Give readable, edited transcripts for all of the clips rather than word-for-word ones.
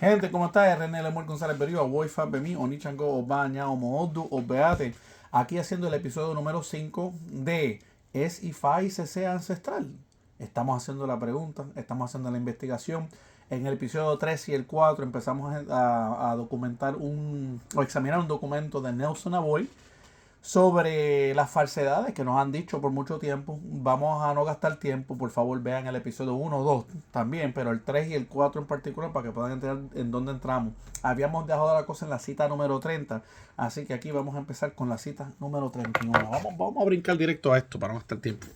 Gente, ¿cómo está? René Lemuel González Berrío, Woifa Bemi, Onichango, Obaña, Omodu, Obeate. Aquí haciendo el episodio número 5 de ¿Es IFA CC ancestral? Estamos haciendo la pregunta, estamos haciendo la investigación. En el episodio 3 y el 4 empezamos a documentar o examinar un documento de Nelson Aboy sobre las falsedades que nos han dicho por mucho tiempo. Vamos a no gastar tiempo, por favor vean el episodio 1 o 2 también, pero el 3 y el 4 en particular para que puedan entender en dónde entramos. Habíamos dejado la cosa en la cita número 30, así que aquí vamos a empezar con la cita número 31. Vamos a brincar directo a esto para no gastar tiempo.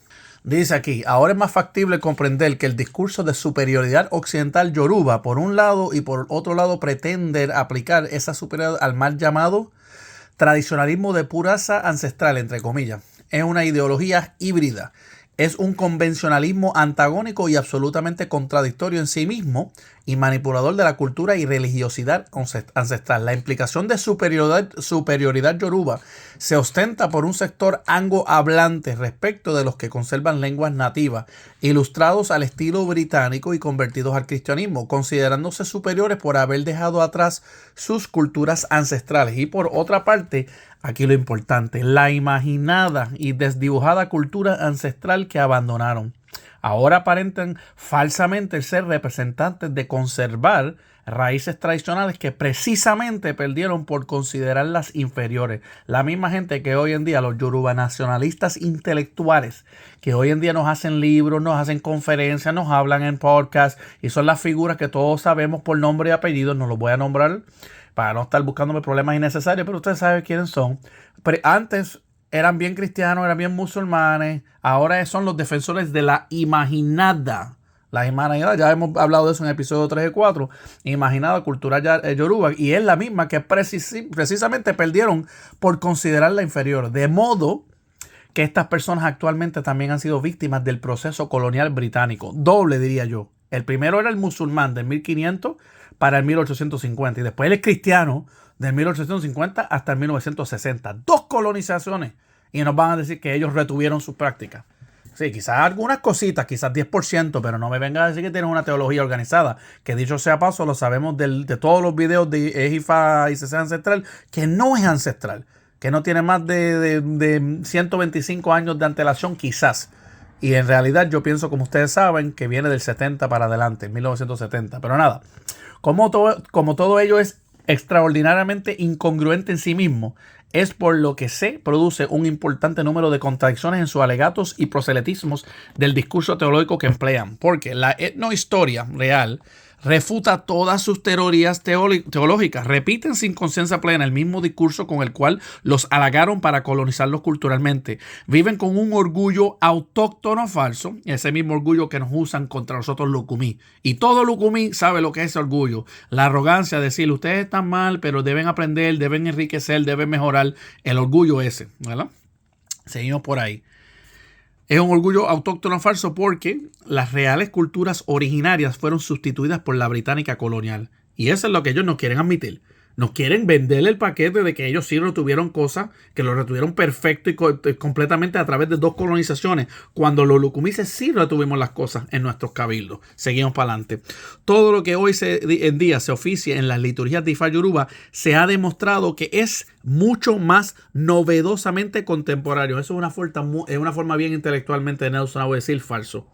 Dice aquí, ahora es más factible comprender que el discurso de superioridad occidental yoruba, por un lado, y por otro lado pretender aplicar esa superioridad al mal llamado tradicionalismo de pureza ancestral, entre comillas. Es una ideología híbrida. Es un convencionalismo antagónico y absolutamente contradictorio en sí mismo y manipulador de la cultura y religiosidad ancestral. La implicación de superioridad yoruba se ostenta por un sector anglo-hablante respecto de los que conservan lenguas nativas, ilustrados al estilo británico y convertidos al cristianismo, considerándose superiores por haber dejado atrás sus culturas ancestrales. Y por otra parte, aquí lo importante, la imaginada y desdibujada cultura ancestral que abandonaron. Ahora aparentan falsamente ser representantes de conservar raíces tradicionales que precisamente perdieron por considerarlas inferiores. La misma gente que hoy en día, los yoruba nacionalistas intelectuales, que hoy en día nos hacen libros, nos hacen conferencias, nos hablan en podcast y son las figuras que todos sabemos por nombre y apellido, no los voy a nombrar para no estar buscándome problemas innecesarios, pero ustedes saben quiénes son. Pero antes eran bien cristianos, eran bien musulmanes, ahora son los defensores de la imaginada. La imaginada, ya hemos hablado de eso en el episodio 3 y 4, imaginada cultural yoruba, y es la misma que precisamente perdieron por considerarla inferior. De modo que estas personas actualmente también han sido víctimas del proceso colonial británico. Doble, diría yo. El primero era el musulmán del 1500 para el 1850 y después el cristiano del 1850 hasta el 1960. 2 colonizaciones y nos van a decir que ellos retuvieron sus prácticas. Sí, quizás algunas cositas, quizás 10%, pero no me venga a decir que tienen una teología organizada, que dicho sea paso, lo sabemos de todos los videos de Ejifa y CC Ancestral, que no es ancestral, que no tiene más de 125 años de antelación quizás. Y en realidad yo pienso, como ustedes saben, que viene del 70 para adelante, 1970. Pero nada, como todo ello es extraordinariamente incongruente en sí mismo, es por lo que se produce un importante número de contradicciones en sus alegatos y proselitismos del discurso teológico que emplean, porque la etnohistoria real refuta todas sus teorías teológicas, repiten sin conciencia plena el mismo discurso con el cual los halagaron para colonizarlos culturalmente, viven con un orgullo autóctono falso, ese mismo orgullo que nos usan contra nosotros Lucumí, y todo Lucumí sabe lo que es ese orgullo, la arrogancia de decir ustedes están mal, pero deben aprender, deben enriquecer, deben mejorar, el orgullo ese, ¿verdad? Seguimos por ahí. Es un orgullo autóctono falso porque las reales culturas originarias fueron sustituidas por la británica colonial. Y eso es lo que ellos no quieren admitir. Nos quieren venderle el paquete de que ellos sí retuvieron cosas, que lo retuvieron perfecto y completamente a través de 2 colonizaciones, cuando los lucumices sí retuvimos las cosas en nuestros cabildos. Seguimos para adelante. Todo lo que hoy en día se oficia en las liturgias de Ifa Yoruba se ha demostrado que es mucho más novedosamente contemporáneo. Eso es una forma bien intelectualmente de Nelson Aboy decir falso.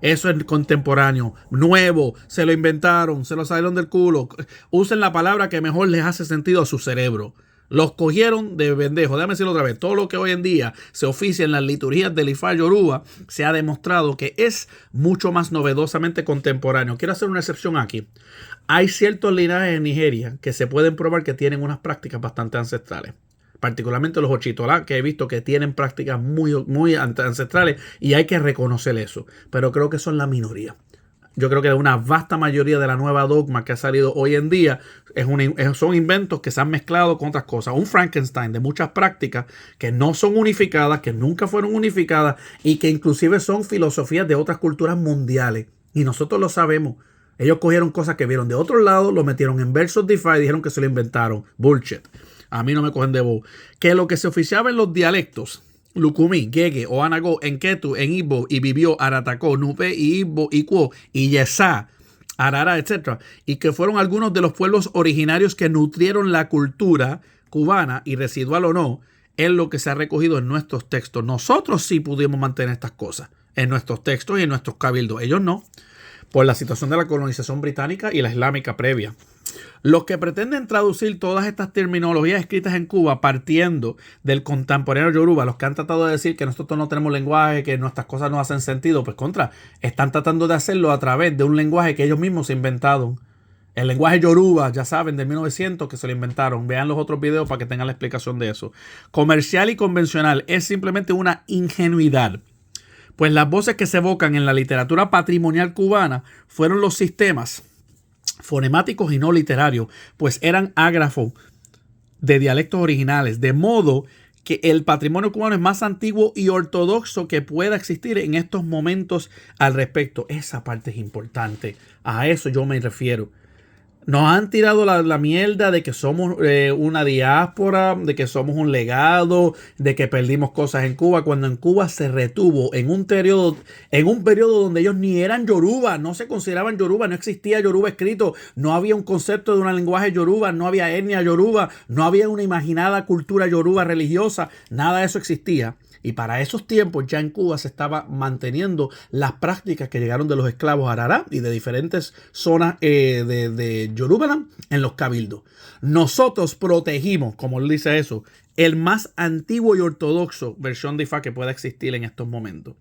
Eso es contemporáneo, nuevo, se lo inventaron, se lo salieron del culo. Usen la palabra que mejor les hace sentido a su cerebro. Los cogieron de pendejo. Déjame decirlo otra vez. Todo lo que hoy en día se oficia en las liturgias del Ifa Yoruba se ha demostrado que es mucho más novedosamente contemporáneo. Quiero hacer una excepción aquí. Hay ciertos linajes en Nigeria que se pueden probar que tienen unas prácticas bastante ancestrales. Particularmente los Ochitolá, que he visto que tienen prácticas muy ancestrales y hay que reconocer eso. Pero creo que son la minoría. Yo creo que una vasta mayoría de la nueva dogma que ha salido hoy en día son inventos que se han mezclado con otras cosas. Un Frankenstein de muchas prácticas que no son unificadas, que nunca fueron unificadas y que inclusive son filosofías de otras culturas mundiales. Y nosotros lo sabemos. Ellos cogieron cosas que vieron de otro lado, lo metieron en versos de Ifa y dijeron que se lo inventaron. Bullshit. A mí no me cogen de bobo. Que lo que se oficiaba en los dialectos, Lucumí, Gege, Oanago, Enketu, en Igbo, y vivió Aratacó, Nupe, y Igbo, Ikwo, y Yesá, Arara, etc. Y que fueron algunos de los pueblos originarios que nutrieron la cultura cubana, y residual o no, es lo que se ha recogido en nuestros textos. Nosotros sí pudimos mantener estas cosas en nuestros textos y en nuestros cabildos. Ellos no, por la situación de la colonización británica y la islámica previa. Los que pretenden traducir todas estas terminologías escritas en Cuba partiendo del contemporáneo yoruba, los que han tratado de decir que nosotros no tenemos lenguaje, que nuestras cosas no hacen sentido, pues están tratando de hacerlo a través de un lenguaje que ellos mismos se inventaron. El lenguaje yoruba, ya saben, del 1900 que se lo inventaron. Vean los otros videos para que tengan la explicación de eso. Comercial y convencional es simplemente una ingenuidad. Pues las voces que se evocan en la literatura patrimonial cubana fueron los sistemas fonemáticos y no literarios, pues eran ágrafos de dialectos originales, de modo que el patrimonio cubano es más antiguo y ortodoxo que pueda existir en estos momentos al respecto. Esa parte es importante, a eso yo me refiero. Nos han tirado la mierda de que somos una diáspora, de que somos un legado, de que perdimos cosas en Cuba, cuando en Cuba se retuvo en un periodo donde ellos ni eran yoruba, no se consideraban yoruba, no existía yoruba escrito, no había un concepto de un lenguaje yoruba, no había etnia yoruba, no había una imaginada cultura yoruba religiosa, nada de eso existía. Y para esos tiempos ya en Cuba se estaba manteniendo las prácticas que llegaron de los esclavos arará y de diferentes zonas de Yorubaland en los cabildos. Nosotros protegimos, como él dice eso, el más antiguo y ortodoxo versión de Ifá que pueda existir en estos momentos.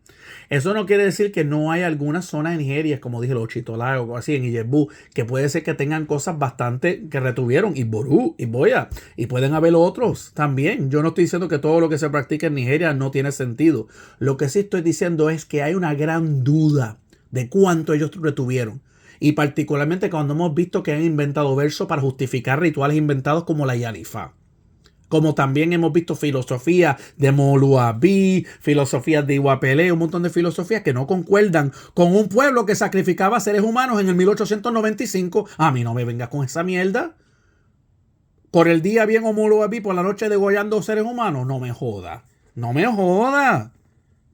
Eso no quiere decir que no hay algunas zonas en Nigeria, como dije, los Chitolagos, así en Ijebu, que puede ser que tengan cosas bastante que retuvieron, y Ború, y Boya, y pueden haber otros también. Yo no estoy diciendo que todo lo que se practica en Nigeria no tiene sentido. Lo que sí estoy diciendo es que hay una gran duda de cuánto ellos retuvieron. Y particularmente cuando hemos visto que han inventado versos para justificar rituales inventados como la Yarifá. Como también hemos visto filosofía de Moluabí, filosofías de Iwapelé, un montón de filosofías que no concuerdan con un pueblo que sacrificaba seres humanos en el 1895. A mí no me venga con esa mierda. Por el día bien o Moluabí, por la noche degollando seres humanos. No me joda. No me joda.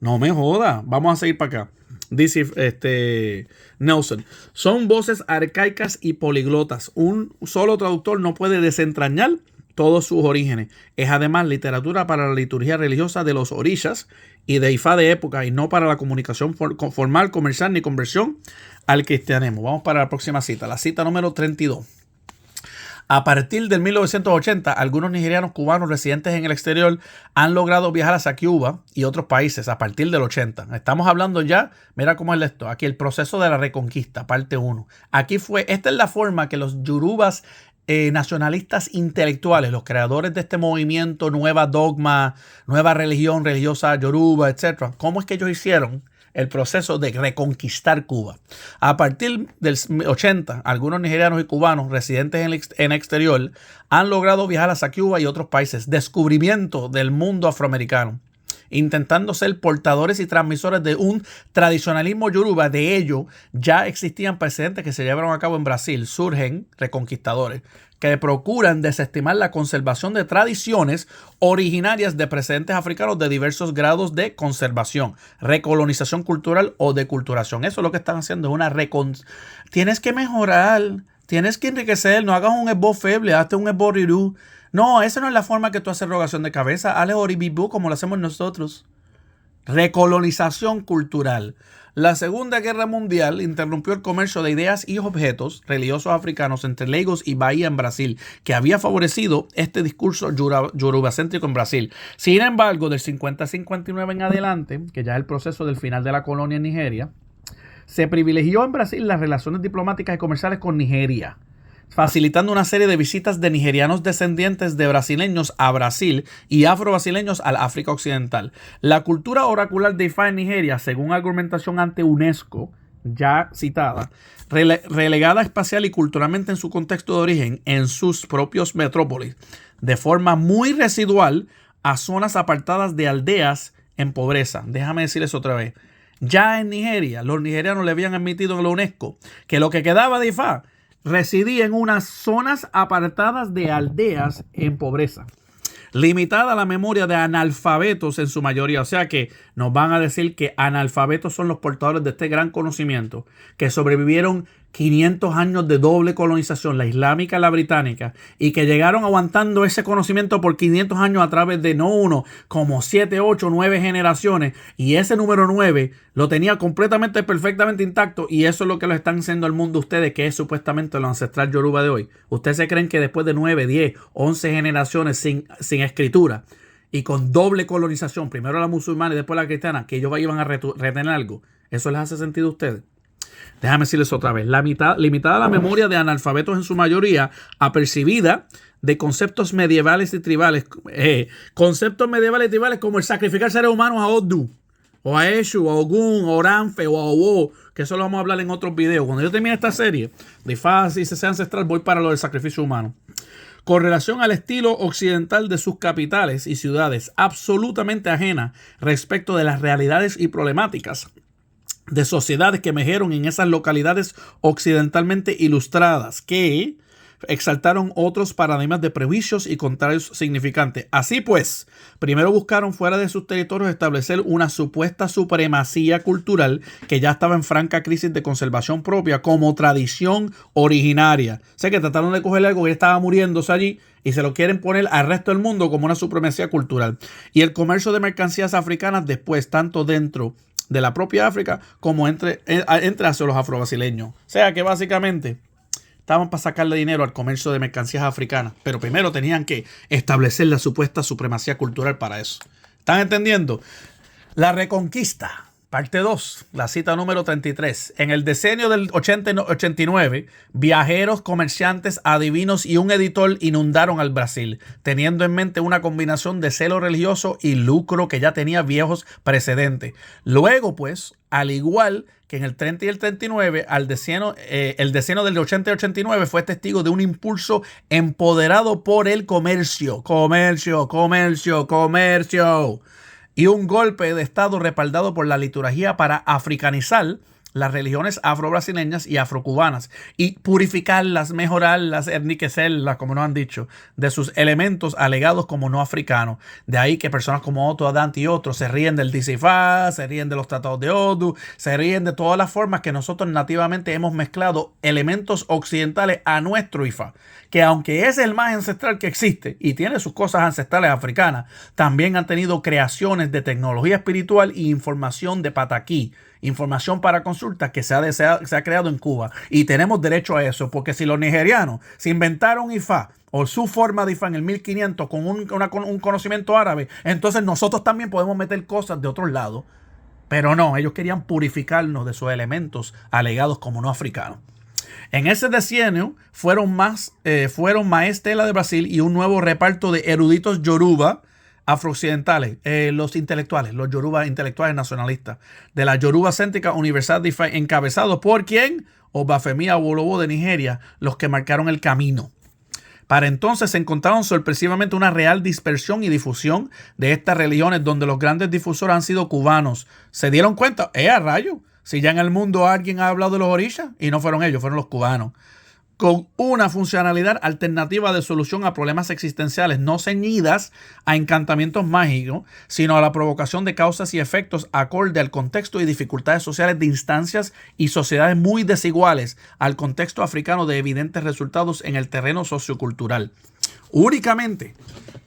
No me joda. Vamos a seguir para acá. Dice Nelson. Son voces arcaicas y poliglotas. Un solo traductor no puede desentrañar todos sus orígenes. Es además literatura para la liturgia religiosa de los orishas y de Ifá de época, y no para la comunicación formal, comercial ni conversión al cristianismo. Vamos para la próxima cita, la cita número 32. A partir del 1980, algunos nigerianos cubanos residentes en el exterior han logrado viajar hacia Cuba y otros países a partir del 80. Estamos hablando ya, mira cómo es esto, aquí el proceso de la reconquista, parte 1. Esta es la forma que los yorubas nacionalistas intelectuales, los creadores de este movimiento, nueva dogma, nueva religión religiosa yoruba, etc. ¿Cómo es que ellos hicieron el proceso de reconquistar Cuba? A partir del 80, algunos nigerianos y cubanos residentes en el exterior han logrado viajar hacia Cuba y otros países. Descubrimiento del mundo afroamericano, intentando ser portadores y transmisores de un tradicionalismo yoruba. De ello ya existían precedentes que se llevaron a cabo en Brasil. Surgen reconquistadores que procuran desestimar la conservación de tradiciones originarias de precedentes africanos de diversos grados de conservación, recolonización cultural o deculturación. Eso es lo que están haciendo, tienes que mejorar, tienes que enriquecer, no hagas un esbo feble, hazte un esbo rirú. No, esa no es la forma que tú haces rogación de cabeza. Hazle oribibú como lo hacemos nosotros. Recolonización cultural. La Segunda Guerra Mundial interrumpió el comercio de ideas y objetos religiosos africanos entre Lagos y Bahía en Brasil, que había favorecido este discurso yorubacéntrico en Brasil. Sin embargo, del 50-59 en adelante, que ya es el proceso del final de la colonia en Nigeria, se privilegió en Brasil las relaciones diplomáticas y comerciales con Nigeria, facilitando una serie de visitas de nigerianos descendientes de brasileños a Brasil y afro-brasileños al África Occidental. La cultura oracular de Ifá en Nigeria, según argumentación ante UNESCO, ya citada, relegada espacial y culturalmente en su contexto de origen, en sus propios metrópolis, de forma muy residual a zonas apartadas de aldeas en pobreza. Déjame decir eso otra vez. Ya en Nigeria, los nigerianos le habían admitido en la UNESCO que lo que quedaba de Ifá residía en unas zonas apartadas de aldeas en pobreza, limitada a la memoria de analfabetos en su mayoría. O sea que nos van a decir que analfabetos son los portadores de este gran conocimiento, que sobrevivieron 500 años de doble colonización, la islámica y la británica, y que llegaron aguantando ese conocimiento por 500 años a través de no uno, como 7, 8, 9 generaciones, y ese número 9 lo tenía completamente, perfectamente intacto, y eso es lo que lo están haciendo al mundo ustedes, que es supuestamente lo ancestral yoruba de hoy. Ustedes se creen que después de 9, 10, 11 generaciones sin escritura, y con doble colonización, primero la musulmana y después la cristiana, que ellos iban a retener algo. ¿Eso les hace sentido a ustedes? Déjame decirles otra vez. Limitada la memoria de analfabetos en su mayoría, apercibida de conceptos medievales y tribales. Conceptos medievales y tribales como el sacrificar seres humanos a Odu, o a Eshu, a Ogun, a Oranfe, o a Owo, que eso lo vamos a hablar en otros videos. Cuando yo termine esta serie de Ifá y CC Ancestral, voy para lo del sacrificio humano. Con relación al estilo occidental de sus capitales y ciudades, absolutamente ajena respecto de las realidades y problemáticas de sociedades que emergieron en esas localidades occidentalmente ilustradas, que exaltaron otros paradigmas de prejuicios y contrarios significantes. Así pues, primero buscaron fuera de sus territorios establecer una supuesta supremacía cultural que ya estaba en franca crisis de conservación propia como tradición originaria. O sea que trataron de coger algo que estaba muriéndose allí y se lo quieren poner al resto del mundo como una supremacía cultural. Y el comercio de mercancías africanas después, tanto dentro de la propia África como entre hacia los afrobrasileños. O sea que básicamente estaban para sacarle dinero al comercio de mercancías africanas, pero primero tenían que establecer la supuesta supremacía cultural para eso. ¿Están entendiendo? La Reconquista, parte 2, la cita número 33. En el decenio del 89, viajeros, comerciantes, adivinos y un editor inundaron al Brasil, teniendo en mente una combinación de celo religioso y lucro que ya tenía viejos precedentes. Luego, pues, al igual que en el 30 y el 39, el decenio del 80 y 89 fue testigo de un impulso empoderado por el comercio. Y un golpe de estado respaldado por la liturgia para africanizar las religiones afro-brasileñas y afro-cubanas y purificarlas, mejorarlas, enriquecerlas, como nos han dicho, de sus elementos alegados como no africanos. De ahí que personas como Otto Adante y otros se ríen del Dicifá, se ríen de los tratados de Odu, se ríen de todas las formas que nosotros nativamente hemos mezclado elementos occidentales a nuestro Ifá, que aunque es el más ancestral que existe y tiene sus cosas ancestrales africanas, también han tenido creaciones de tecnología espiritual y información de pataquí, información para consulta que se ha creado en Cuba. Y tenemos derecho a eso, porque si los nigerianos se inventaron Ifá o su forma de Ifá en el 1500 con un conocimiento árabe, entonces nosotros también podemos meter cosas de otros lados. Pero no, ellos querían purificarnos de sus elementos alegados como no africanos. En ese decenio fueron Maestela de Brasil y un nuevo reparto de eruditos yoruba afrooccidentales, los intelectuales, los yoruba intelectuales nacionalistas de la Yoruba Céntrica Universidad de Ifá, encabezados por ¿quién? Obafemi Awolowo de Nigeria, los que marcaron el camino. Para entonces se encontraron sorpresivamente una real dispersión y difusión de estas religiones donde los grandes difusores han sido cubanos. ¿Se dieron cuenta? A rayo! Si ya en el mundo alguien ha hablado de los orishas, y no fueron ellos, fueron los cubanos. Con una funcionalidad alternativa de solución a problemas existenciales no ceñidas a encantamientos mágicos, sino a la provocación de causas y efectos acorde al contexto y dificultades sociales de instancias y sociedades muy desiguales al contexto africano de evidentes resultados en el terreno sociocultural. Únicamente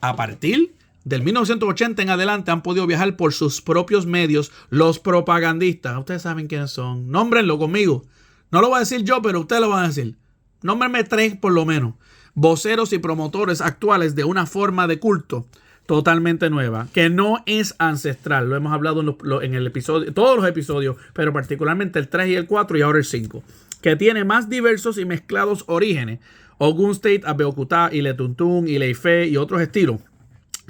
a partir del 1980 en adelante han podido viajar por sus propios medios los propagandistas. Ustedes saben quiénes son. Nómbrenlo conmigo. No lo voy a decir yo, pero ustedes lo van a decir. Nómbrenme 3 por lo menos. Voceros y promotores actuales de una forma de culto totalmente nueva, que no es ancestral. Lo hemos hablado en el episodio, todos los episodios, pero particularmente el 3 y el 4 y ahora el 5, que tiene más diversos y mezclados orígenes. Ogun State, Abeokuta, Ile Tuntun, Ile Ife y otros estilos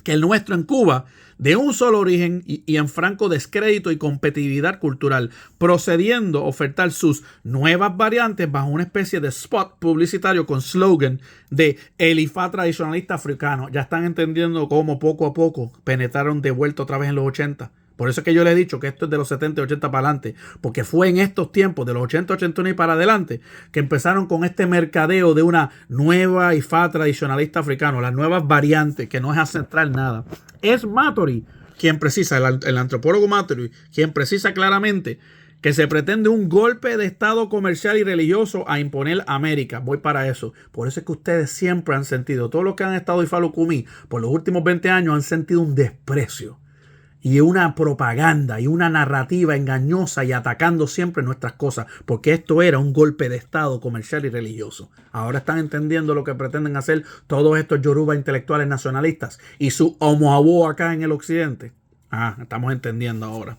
que el nuestro en Cuba, de un solo origen y en franco descrédito y competitividad cultural, procediendo a ofertar sus nuevas variantes bajo una especie de spot publicitario con slogan de el Ifá tradicionalista africano. Ya están entendiendo cómo poco a poco penetraron de vuelta otra vez en los 80. Por eso es que yo les he dicho que esto es de los 70 y 80 para adelante, porque fue en estos tiempos, de los 80, 81 y para adelante, que empezaron con este mercadeo de una nueva Ifá tradicionalista africano, las nuevas variantes, que no es ancestral nada. Es Matori, quien precisa, el antropólogo Matory, quien precisa claramente que se pretende un golpe de Estado comercial y religioso a imponer América. Voy para eso. Por eso es que ustedes siempre han sentido, todos los que han estado en Ifalukumi por los últimos 20 años han sentido un desprecio y una propaganda y una narrativa engañosa y atacando siempre nuestras cosas, porque esto era un golpe de Estado comercial y religioso. Ahora están entendiendo lo que pretenden hacer todos estos yoruba intelectuales nacionalistas y su homoabó acá en el occidente. Estamos entendiendo ahora.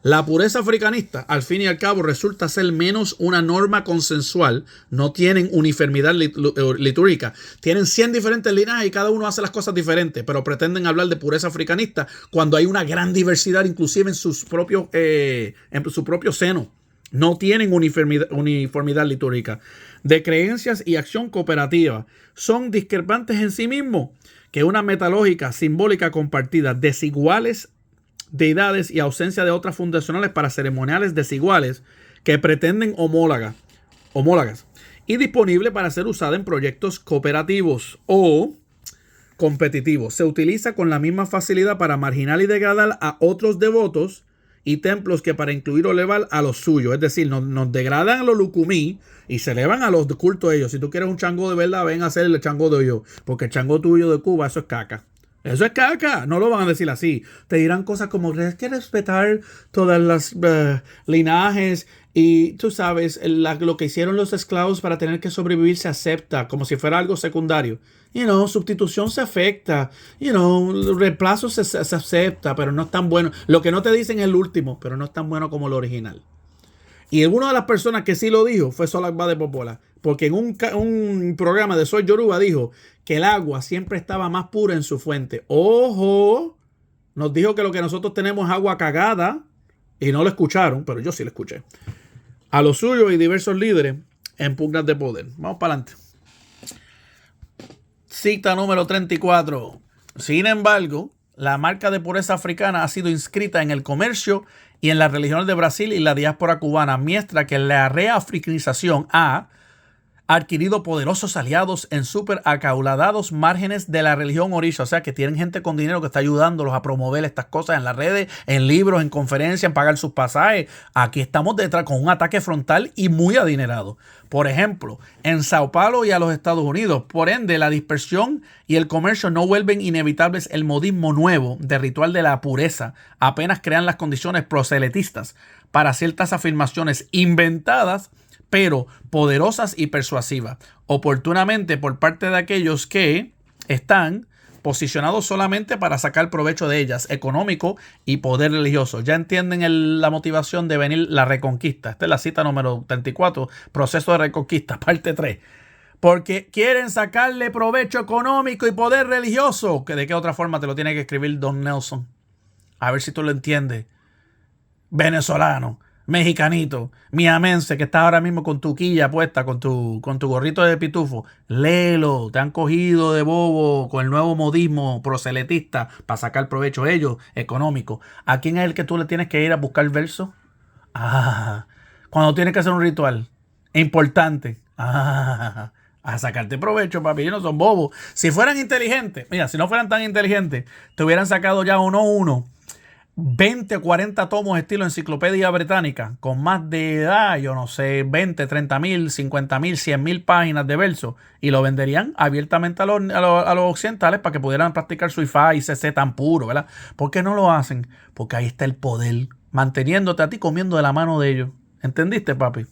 La pureza africanista, al fin y al cabo, resulta ser menos una norma consensual. No tienen uniformidad litúrgica. Tienen 100 diferentes linajes y cada uno hace las cosas diferentes, pero pretenden hablar de pureza africanista cuando hay una gran diversidad, inclusive en su propio seno. No tienen uniformidad litúrgica. De creencias y acción cooperativa. Son discrepantes en sí mismos, que una metalógica simbólica compartida, desiguales deidades y ausencia de otras fundacionales para ceremoniales desiguales que pretenden homólogas y disponible para ser usada en proyectos cooperativos o competitivos. Se utiliza con la misma facilidad para marginar y degradar a otros devotos y templos que para incluir o elevar a los suyos. Es decir, nos degradan a los lucumí y se elevan a los cultos de ellos. Si tú quieres un chango de verdad, ven a hacer el chango de ellos, porque el chango tuyo de Cuba, eso es caca. Eso es caca, no lo van a decir así. Te dirán cosas como tienes que respetar todas las linajes y tú sabes, lo que hicieron los esclavos para tener que sobrevivir se acepta como si fuera algo secundario. Sustitución se afecta. Reemplazo se acepta, pero no es tan bueno. Lo que no te dicen es el último, pero no es tan bueno como el original. Y una de las personas que sí lo dijo fue Solagba de Popola, porque en un programa de Soy Yoruba dijo que el agua siempre estaba más pura en su fuente. ¡Ojo! Nos dijo que lo que nosotros tenemos es agua cagada y no lo escucharon, pero yo sí lo escuché. A los suyos y diversos líderes en pugnas de poder. Vamos para adelante. Cita número 34. Sin embargo, la marca de pureza africana ha sido inscrita en el comercio y en las religiones de Brasil y la diáspora cubana, mientras que la reafricanización ha adquirido poderosos aliados en súper acaudalados márgenes de la religión orisha. O sea, que tienen gente con dinero que está ayudándolos a promover estas cosas en las redes, en libros, en conferencias, en pagar sus pasajes. Aquí estamos detrás con un ataque frontal y muy adinerado. Por ejemplo, en Sao Paulo y a los Estados Unidos. Por ende, la dispersión y el comercio no vuelven inevitables el modismo nuevo de ritual de la pureza. Apenas crean las condiciones proselitistas para ciertas afirmaciones inventadas, pero poderosas y persuasivas, oportunamente por parte de aquellos que están posicionados solamente para sacar provecho de ellas, económico y poder religioso. Ya entienden la motivación de venir la reconquista. Esta es la cita número 34, proceso de reconquista, parte 3. Porque quieren sacarle provecho económico y poder religioso. ¿De qué otra forma te lo tiene que escribir Don Nelson? A ver si tú lo entiendes. Venezolano, mexicanito, miamense, que está ahora mismo con tu quilla puesta, con tu gorrito de pitufo. Léelo, te han cogido de bobo con el nuevo modismo proselitista para sacar provecho ellos, económico. ¿A quién es el que tú le tienes que ir a buscar versos? Cuando tienes que hacer un ritual importante. A sacarte provecho, papi. Ellos no son bobos. Si fueran inteligentes, mira, si no fueran tan inteligentes, te hubieran sacado ya uno 20 o 40 tomos estilo enciclopedia británica con más de, yo no sé, 20, 30 mil, 50 mil, 100 mil páginas de versos y lo venderían abiertamente a los occidentales para que pudieran practicar su IFA y CC tan puro, ¿verdad? ¿Por qué no lo hacen? Porque ahí está el poder, manteniéndote a ti comiendo de la mano de ellos. ¿Entendiste, papi?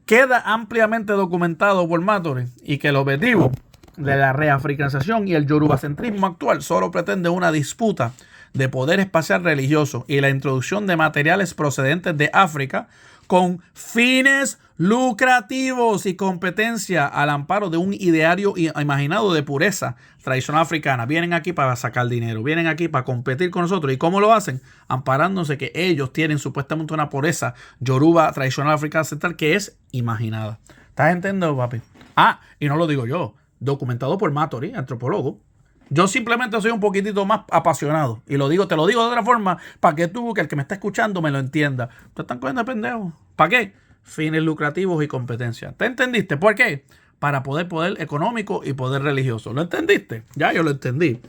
Queda ampliamente documentado por Matory y que el objetivo de la reafricanización y el yorubacentrismo actual solo pretende una disputa de poder espacial religioso y la introducción de materiales procedentes de África con fines lucrativos y competencia al amparo de un ideario imaginado de pureza tradicional africana. Vienen aquí para sacar dinero, vienen aquí para competir con nosotros. ¿Y cómo lo hacen? Amparándose que ellos tienen supuestamente una pureza yoruba tradicional africana central que es imaginada. ¿Estás entendiendo, papi? Y no lo digo yo, documentado por Matory, antropólogo. Yo simplemente soy un poquitito más apasionado. Y te lo digo de otra forma, para que tú, que el que me está escuchando, me lo entienda. Te están cogiendo de pendejo. ¿Para qué? Fines lucrativos y competencia. ¿Te entendiste? ¿Por qué? Para poder económico y poder religioso. ¿Lo entendiste? Ya yo lo entendí.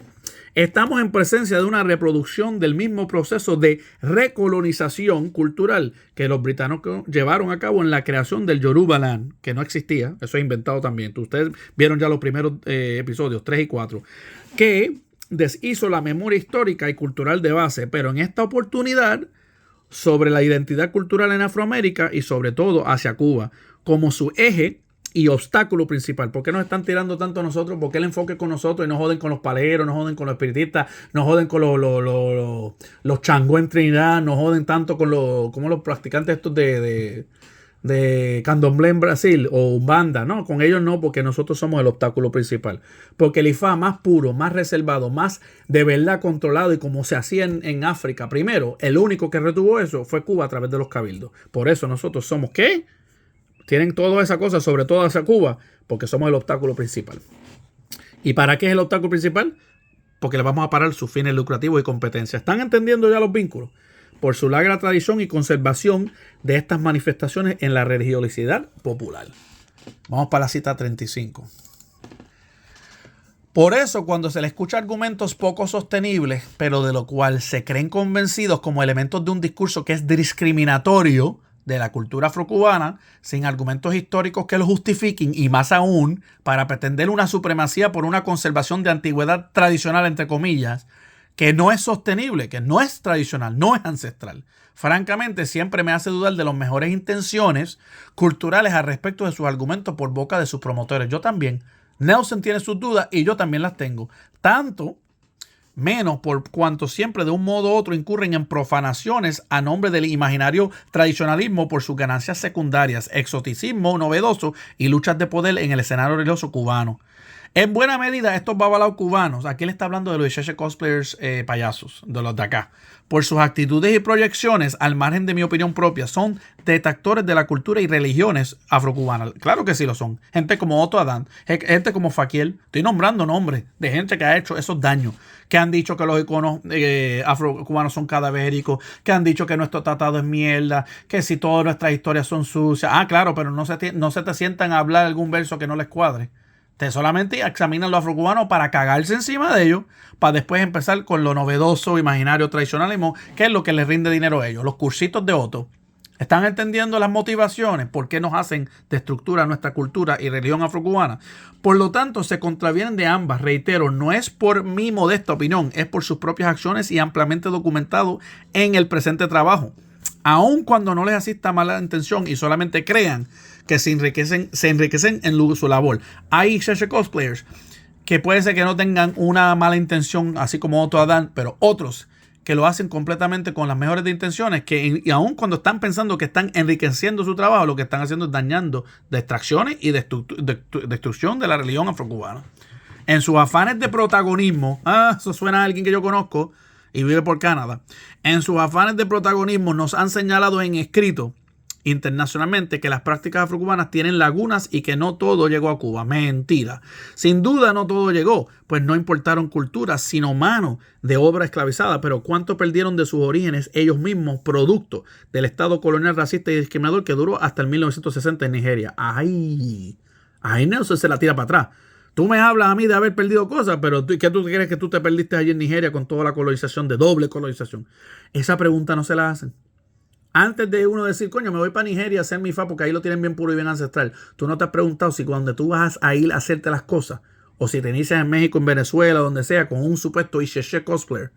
Estamos en presencia de una reproducción del mismo proceso de recolonización cultural que los británicos llevaron a cabo en la creación del Yorubaland, que no existía, eso es inventado también. Ustedes vieron ya los primeros episodios, 3 y 4, que deshizo la memoria histórica y cultural de base, pero en esta oportunidad sobre la identidad cultural en Afroamérica y sobre todo hacia Cuba, como su eje y obstáculo principal. ¿Por qué nos están tirando tanto a nosotros? ¿Por qué el enfoque con nosotros y nos joden con los paleros, nos joden con los espiritistas, nos joden con los changó en Trinidad, nos joden tanto con los practicantes estos de candomblé en Brasil o Umbanda? No, con ellos no, porque nosotros somos el obstáculo principal. Porque el Ifá más puro, más reservado, más de verdad controlado y como se hacía en África, primero, el único que retuvo eso fue Cuba a través de los cabildos. Por eso nosotros somos, ¿qué? Tienen toda esa cosa, sobre todo hacia Cuba, porque somos el obstáculo principal. ¿Y para qué es el obstáculo principal? Porque le vamos a parar sus fines lucrativos y competencia. ¿Están entendiendo ya los vínculos? Por su larga tradición y conservación de estas manifestaciones en la religiosidad popular. Vamos para la cita 35. Por eso, cuando se le escucha argumentos poco sostenibles, pero de lo cual se creen convencidos como elementos de un discurso que es discriminatorio de la cultura afrocubana, sin argumentos históricos que lo justifiquen y más aún para pretender una supremacía por una conservación de antigüedad tradicional, entre comillas, que no es sostenible, que no es tradicional, no es ancestral. Francamente, siempre me hace dudar de las mejores intenciones culturales al respecto de sus argumentos por boca de sus promotores. Yo también. Nelson tiene sus dudas y yo también las tengo. Tanto menos por cuanto siempre de un modo u otro incurren en profanaciones a nombre del imaginario tradicionalismo por sus ganancias secundarias, exoticismo novedoso y luchas de poder en el escenario religioso cubano. En buena medida, estos babalaos cubanos, aquí le está hablando de los Ixeche cosplayers payasos, de los de acá, por sus actitudes y proyecciones, al margen de mi opinión propia, son detractores de la cultura y religiones afrocubanas. Claro que sí lo son. Gente como Otto Adán, gente como Faquiel, estoy nombrando nombres de gente que ha hecho esos daños, que han dicho que los iconos afrocubanos son cadavéricos, que han dicho que nuestro tratado es mierda, que si todas nuestras historias son sucias. Ah, claro, pero no se te sientan a hablar algún verso que no les cuadre. Te solamente examinan los afrocubanos para cagarse encima de ellos, para después empezar con lo novedoso, imaginario, tradicionalismo, que es lo que les rinde dinero a ellos. Los cursitos de Otto. ¿Están entendiendo las motivaciones? ¿Por qué nos hacen de estructura nuestra cultura y religión afrocubana? Por lo tanto, se contravienen de ambas. Reitero, no es por mi modesta opinión, es por sus propias acciones y ampliamente documentado en el presente trabajo. Aun cuando no les asista mala intención y solamente crean que se enriquecen en su labor. Hay Ixeche cosplayers que puede ser que no tengan una mala intención, así como Otto Adán, pero otros que lo hacen completamente con las mejores de intenciones, que y aun cuando están pensando que están enriqueciendo su trabajo, lo que están haciendo es dañando distracciones y destrucción de la religión afrocubana. En sus afanes de protagonismo, eso suena a alguien que yo conozco y vive por Canadá. En sus afanes de protagonismo nos han señalado en escrito internacionalmente que las prácticas afrocubanas tienen lagunas y que no todo llegó a Cuba. Mentira. Sin duda no todo llegó, pues no importaron culturas, sino mano de obra esclavizada, pero cuánto perdieron de sus orígenes ellos mismos, producto del estado colonial racista y discriminador que duró hasta el 1960 en Nigeria. Ahí Nelson se la tira para atrás. Tú me hablas a mí de haber perdido cosas, pero ¿qué tú crees que tú te perdiste allí en Nigeria con toda la colonización, de doble colonización? Esa pregunta no se la hacen. Antes de uno decir, coño, me voy para Nigeria a hacer mi fa porque ahí lo tienen bien puro y bien ancestral. Tú no te has preguntado si cuando tú vas a ir a hacerte las cosas, o si te inicias en México, en Venezuela, donde sea, con un supuesto Ixeche cosplayer,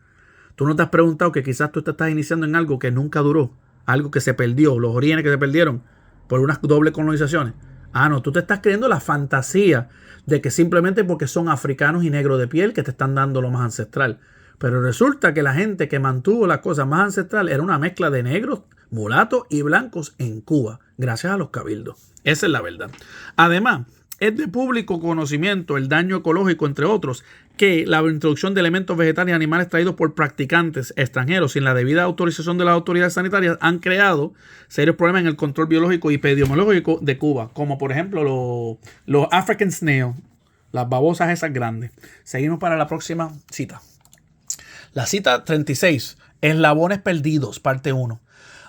tú no te has preguntado que quizás tú te estás iniciando en algo que nunca duró, algo que se perdió, los orígenes que se perdieron por unas dobles colonizaciones. No, tú te estás creyendo la fantasía de que simplemente porque son africanos y negros de piel que te están dando lo más ancestral. Pero resulta que la gente que mantuvo las cosas más ancestrales era una mezcla de negros, mulatos y blancos en Cuba, gracias a los cabildos. Esa es la verdad. Además, es de público conocimiento el daño ecológico, entre otros, que la introducción de elementos vegetales y animales traídos por practicantes extranjeros sin la debida autorización de las autoridades sanitarias han creado serios problemas en el control biológico y epidemiológico de Cuba, como por ejemplo los African snail, las babosas esas grandes. Seguimos para la próxima cita. La cita 36, Eslabones perdidos, parte 1.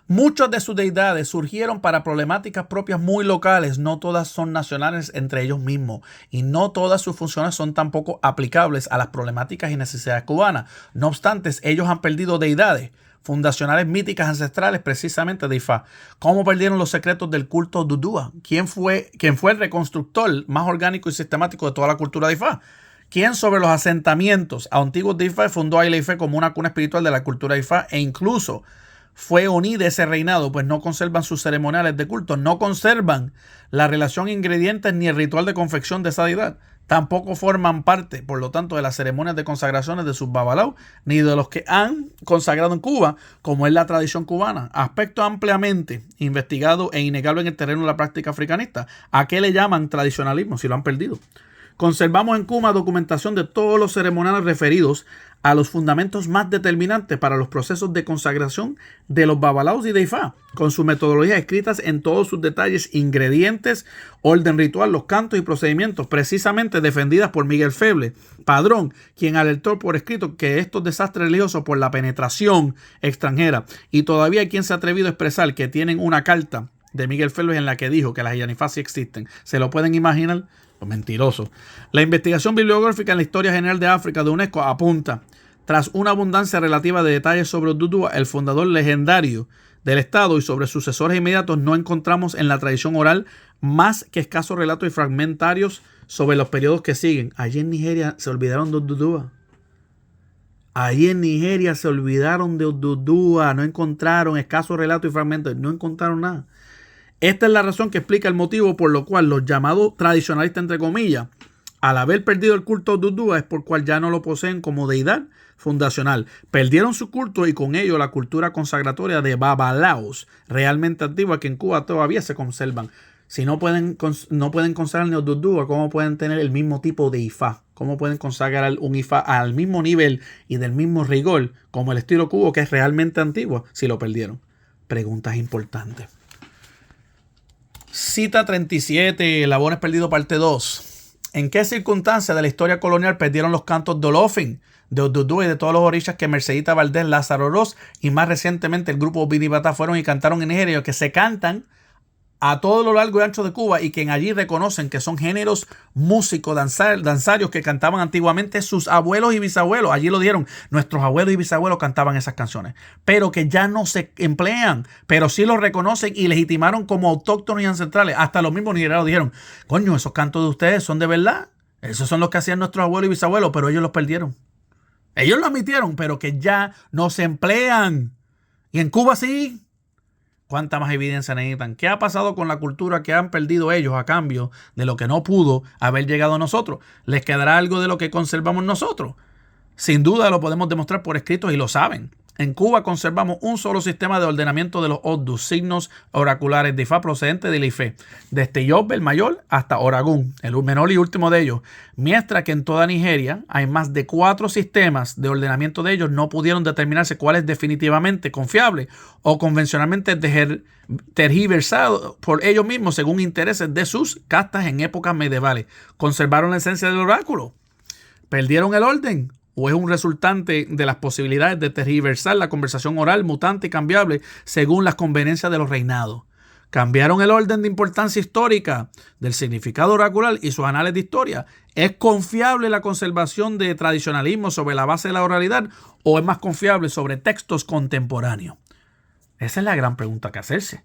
Muchas de sus deidades surgieron para problemáticas propias muy locales, no todas son nacionales entre ellos mismos y no todas sus funciones son tampoco aplicables a las problemáticas y necesidades cubanas. No obstante, ellos han perdido deidades fundacionales míticas ancestrales precisamente de Ifá. ¿Cómo perdieron los secretos del culto Dudúa? ¿Quién fue el reconstructor más orgánico y sistemático de toda la cultura de Ifá? ¿Quién sobre los asentamientos antiguos de Ifá fundó a Ile-Ife como una cuna espiritual de la cultura de Ifá e incluso fue unida ese reinado? Pues no conservan sus ceremoniales de culto, no conservan la relación ingredientes ni el ritual de confección de esa deidad. Tampoco forman parte, por lo tanto, de las ceremonias de consagraciones de sus babalaos, ni de los que han consagrado en Cuba, como es la tradición cubana. Aspecto ampliamente investigado e innegable en el terreno de la práctica africanista. ¿A qué le llaman tradicionalismo si lo han perdido? Conservamos en Cuba documentación de todos los ceremoniales referidos a los fundamentos más determinantes para los procesos de consagración de los babalaos y de Ifá, con sus metodologías escritas en todos sus detalles, ingredientes, orden ritual, los cantos y procedimientos, precisamente defendidas por Miguel Feble, Padrón, quien alertó por escrito que estos desastres religiosos por la penetración extranjera, y todavía hay quien se ha atrevido a expresar que tienen una carta de Miguel Feble en la que dijo que las Yanifás sí existen. ¿Se lo pueden imaginar? Mentiroso. La investigación bibliográfica en la historia general de África de UNESCO apunta, tras una abundancia relativa de detalles sobre Dudúa, el fundador legendario del Estado, y sobre sucesores inmediatos, no encontramos en la tradición oral más que escasos relatos y fragmentarios sobre los periodos que siguen. Allí en Nigeria se olvidaron de Dudúa. Allí en Nigeria se olvidaron de Dudúa. No encontraron escasos relatos y fragmentos. No encontraron nada. Esta es la razón que explica el motivo por lo cual los llamados tradicionalistas, entre comillas, al haber perdido el culto de Dudúa, es por cual ya no lo poseen como deidad fundacional. Perdieron su culto y con ello la cultura consagratoria de babalaos, realmente antigua, que en Cuba todavía se conservan. Si no pueden consagrar ni a Dudúa, ¿cómo pueden tener el mismo tipo de Ifá? ¿Cómo pueden consagrar un Ifá al mismo nivel y del mismo rigor como el estilo cubo, que es realmente antiguo, si lo perdieron? Preguntas importantes. Cita 37, Labores Perdidos, parte 2. ¿En qué circunstancias de la historia colonial perdieron los cantos de Olofin, de Dudúa y de todos los orishas que Mercedita Valdés, Lázaro Ross y más recientemente el grupo Binibatá fueron y cantaron en Nigeria, que se cantan a todo lo largo y ancho de Cuba y que allí reconocen que son géneros músicos, danzarios que cantaban antiguamente sus abuelos y bisabuelos? Allí lo dieron. Nuestros abuelos y bisabuelos cantaban esas canciones, pero que ya no se emplean, pero sí los reconocen y legitimaron como autóctonos y ancestrales. Hasta los mismos nigerianos dijeron, coño, esos cantos de ustedes son de verdad. Esos son los que hacían nuestros abuelos y bisabuelos, pero ellos los perdieron. Ellos lo admitieron, pero que ya no se emplean. Y en Cuba sí. ¿Cuánta más evidencia necesitan? ¿Qué ha pasado con la cultura que han perdido ellos a cambio de lo que no pudo haber llegado a nosotros? ¿Les quedará algo de lo que conservamos nosotros? Sin duda lo podemos demostrar por escritos y lo saben. En Cuba conservamos un solo sistema de ordenamiento de los Odus, signos oraculares de Ifá procedentes de Ile-Ife, desde Yobe el mayor hasta Oragún, el menor y último de ellos. Mientras que en toda Nigeria hay más de 4 sistemas de ordenamiento de ellos, no pudieron determinarse cuál es definitivamente confiable o convencionalmente tergiversado por ellos mismos según intereses de sus castas en épocas medievales. ¿Conservaron la esencia del oráculo? ¿Perdieron el orden? ¿O es un resultante de las posibilidades de tergiversar la conversación oral, mutante y cambiable según las conveniencias de los reinados? ¿Cambiaron el orden de importancia histórica del significado oracular y sus anales de historia? ¿Es confiable la conservación de tradicionalismo sobre la base de la oralidad o es más confiable sobre textos contemporáneos? Esa es la gran pregunta que hacerse.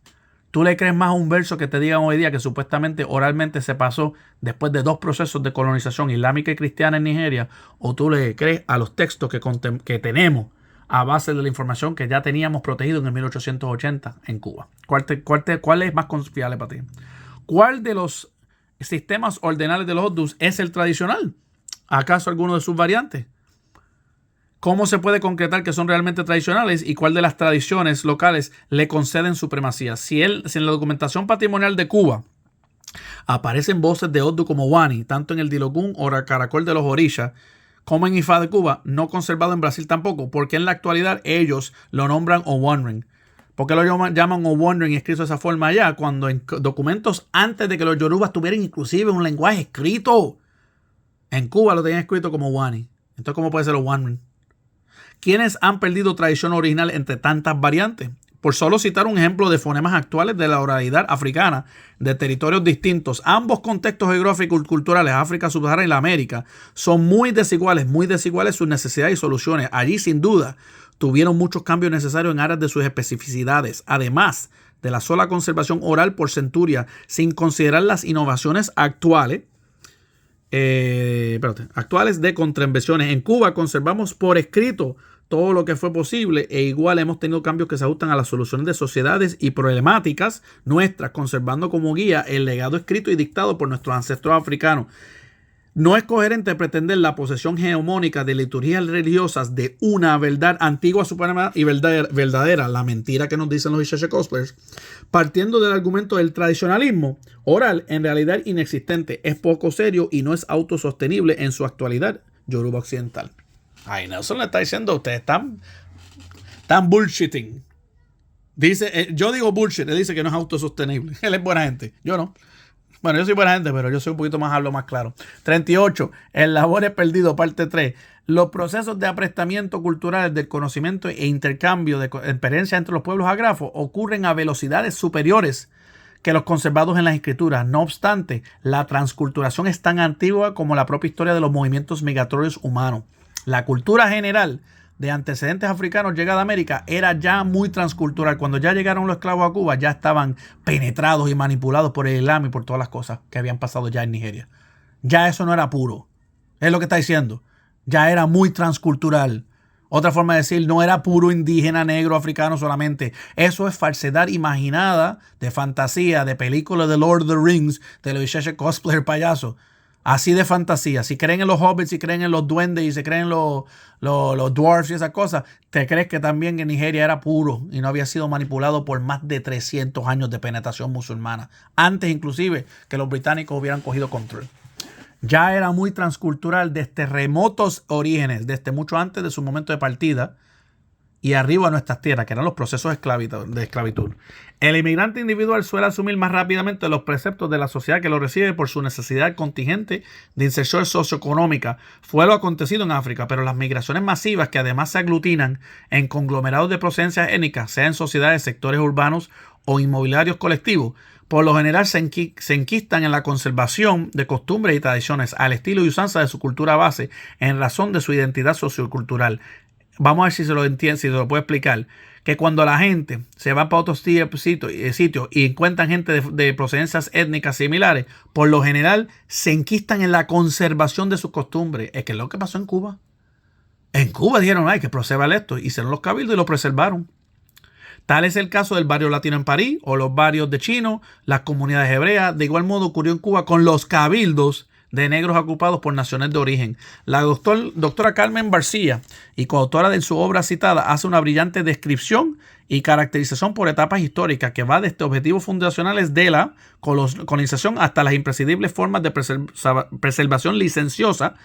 ¿Tú le crees más a un verso que te digan hoy día que supuestamente oralmente se pasó después de 2 procesos de colonización islámica y cristiana en Nigeria? ¿O tú le crees a los textos que tenemos a base de la información que ya teníamos protegido en el 1880 en Cuba? ¿Cuál es más confiable para ti? ¿Cuál de los sistemas ordenales de los Odus es el tradicional? ¿Acaso alguno de sus variantes? ¿Cómo se puede concretar que son realmente tradicionales y cuál de las tradiciones locales le conceden supremacía? Si en la documentación patrimonial de Cuba aparecen voces de Odu como Wani, tanto en el Dilogún o Caracol de los Orishas, como en Ifá de Cuba, no conservado en Brasil tampoco, porque en la actualidad ellos lo nombran Owonrin. ¿Por qué lo llaman Owonrin escrito de esa forma allá, cuando en documentos antes de que los yorubas tuvieran inclusive un lenguaje escrito, en Cuba lo tenían escrito como Wani? Entonces, ¿cómo puede ser Owonrin? ¿Quiénes han perdido tradición original entre tantas variantes? por solo citar un ejemplo de fonemas actuales de la oralidad africana de territorios distintos. Ambos contextos geográficos y culturales, África subsahariana y la América, son muy desiguales sus necesidades y soluciones. Allí, sin duda, tuvieron muchos cambios necesarios en áreas de sus especificidades, además de la sola conservación oral por centuria, sin considerar las innovaciones actuales de contrainvenciones. En Cuba conservamos por escrito todo lo que fue posible e igual hemos tenido cambios que se ajustan a las soluciones de sociedades y problemáticas nuestras, conservando como guía el legado escrito y dictado por nuestros ancestros africanos. No es coherente pretender la posesión hegemónica de liturgias religiosas de una verdad antigua, suprema y verdadera, la mentira que nos dicen los Isheshe cosplayers, partiendo del argumento del tradicionalismo oral, en realidad inexistente, es poco serio y no es autosostenible en su actualidad yoruba occidental. Ay, Nelson le está diciendo, ustedes están bullshitting. Dice, yo digo bullshit, él dice que no es autosostenible. Él es buena gente, yo no. Bueno, yo soy buena gente, pero yo soy un poquito más, hablo más claro. 38. El labor es perdido, parte 3. Los procesos de aprestamiento cultural del conocimiento e intercambio de experiencias entre los pueblos agrafos ocurren a velocidades superiores que los conservados en las escrituras. No obstante, la transculturación es tan antigua como la propia historia de los movimientos migratorios humanos. La cultura general de antecedentes africanos llegada a América era ya muy transcultural. Cuando ya llegaron los esclavos a Cuba, ya estaban penetrados y manipulados por el Islam y por todas las cosas que habían pasado ya en Nigeria. Ya eso no era puro. Es lo que está diciendo. Ya era muy transcultural. Otra forma de decir, no era puro indígena, negro, africano solamente. Eso es falsedad imaginada, de fantasía, de películas de Lord of the Rings, de los Isheshe cosplayer payasos. Así de fantasía. Si creen en los hobbits, si creen en los duendes y si creen en los dwarfs y esas cosas, te crees que también en Nigeria era puro y no había sido manipulado por más de 300 años de penetración musulmana. Antes inclusive que los británicos hubieran cogido control. Ya era muy transcultural desde remotos orígenes, desde mucho antes de su momento de partida y arriba a nuestras tierras, que eran los procesos de esclavitud. El inmigrante individual suele asumir más rápidamente los preceptos de la sociedad que lo recibe por su necesidad contingente de inserción socioeconómica. Fue lo acontecido en África, pero las migraciones masivas que además se aglutinan en conglomerados de procedencias étnicas, sea en sociedades, sectores urbanos o inmobiliarios colectivos, por lo general se enquistan en la conservación de costumbres y tradiciones al estilo y usanza de su cultura base en razón de su identidad sociocultural. Vamos a ver si se lo entiende, si se lo puede explicar. Que cuando la gente se va para otros sitios y encuentran gente de procedencias étnicas similares, por lo general se enquistan en la conservación de sus costumbres. Es que es lo que pasó en Cuba. En Cuba dijeron, hay que preservar esto. Hicieron los cabildos y lo preservaron. Tal es el caso del barrio latino en París o los barrios de chinos, las comunidades hebreas. De igual modo ocurrió en Cuba con los cabildos de negros ocupados por naciones de origen. La doctora Carmen Barcía, y coautora de su obra citada, hace una brillante descripción y caracterización por etapas históricas que va desde objetivos fundacionales de la colonización hasta las imprescindibles formas de preservación licenciosa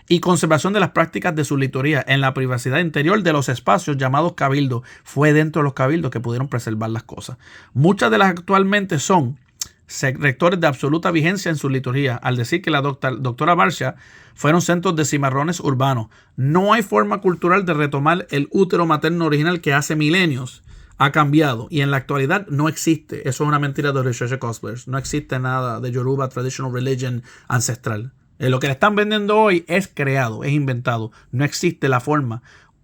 y conservación de las prácticas de su liturgia en la privacidad interior de los espacios llamados cabildos. Fue dentro de los cabildos que pudieron preservar las cosas. Muchas de las actualmente son rectores de absoluta vigencia en su liturgia, al decir que la doctora Barcia fueron centros de cimarrones urbanos. No hay forma cultural de retomar el útero materno original que hace milenios ha cambiado y en la actualidad no existe. Eso es una mentira de los Isheshe cosplayers. No existe nada de Yoruba Traditional Religion ancestral. Lo que le están vendiendo hoy es creado, es inventado. No existe la forma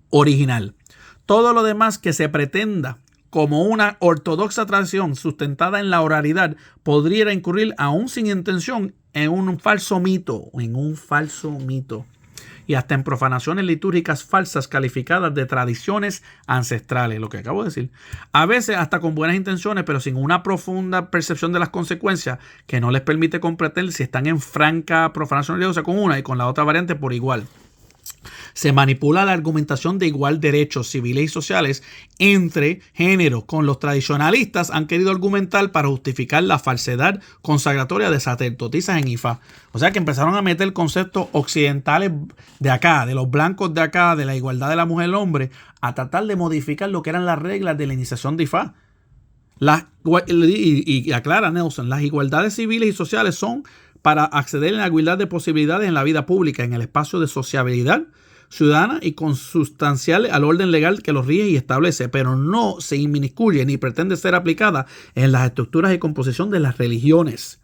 original. Todo lo demás que se pretenda como una ortodoxa tradición sustentada en la oralidad podría incurrir aún sin intención en un falso mito, y hasta en profanaciones litúrgicas falsas calificadas de tradiciones ancestrales, lo que acabo de decir. A veces hasta con buenas intenciones, pero sin una profunda percepción de las consecuencias que no les permite comprender si están en franca profanación religiosa con una y con la otra variante por igual. Se manipula la argumentación de igual derechos civiles y sociales entre géneros. Con los tradicionalistas han querido argumentar para justificar la falsedad consagratoria de sacerdotisas en Ifá. O sea que empezaron a meter conceptos occidentales de acá, de los blancos de acá, de la igualdad de la mujer y el hombre, a tratar de modificar lo que eran las reglas de la iniciación de Ifá. Y aclara Nelson, las igualdades civiles y sociales son para acceder a la igualdad de posibilidades en la vida pública, en el espacio de sociabilidad, ciudadana y consustancial al orden legal que los rige y establece, pero no se inmiscuye ni pretende ser aplicada en las estructuras y composición de las religiones.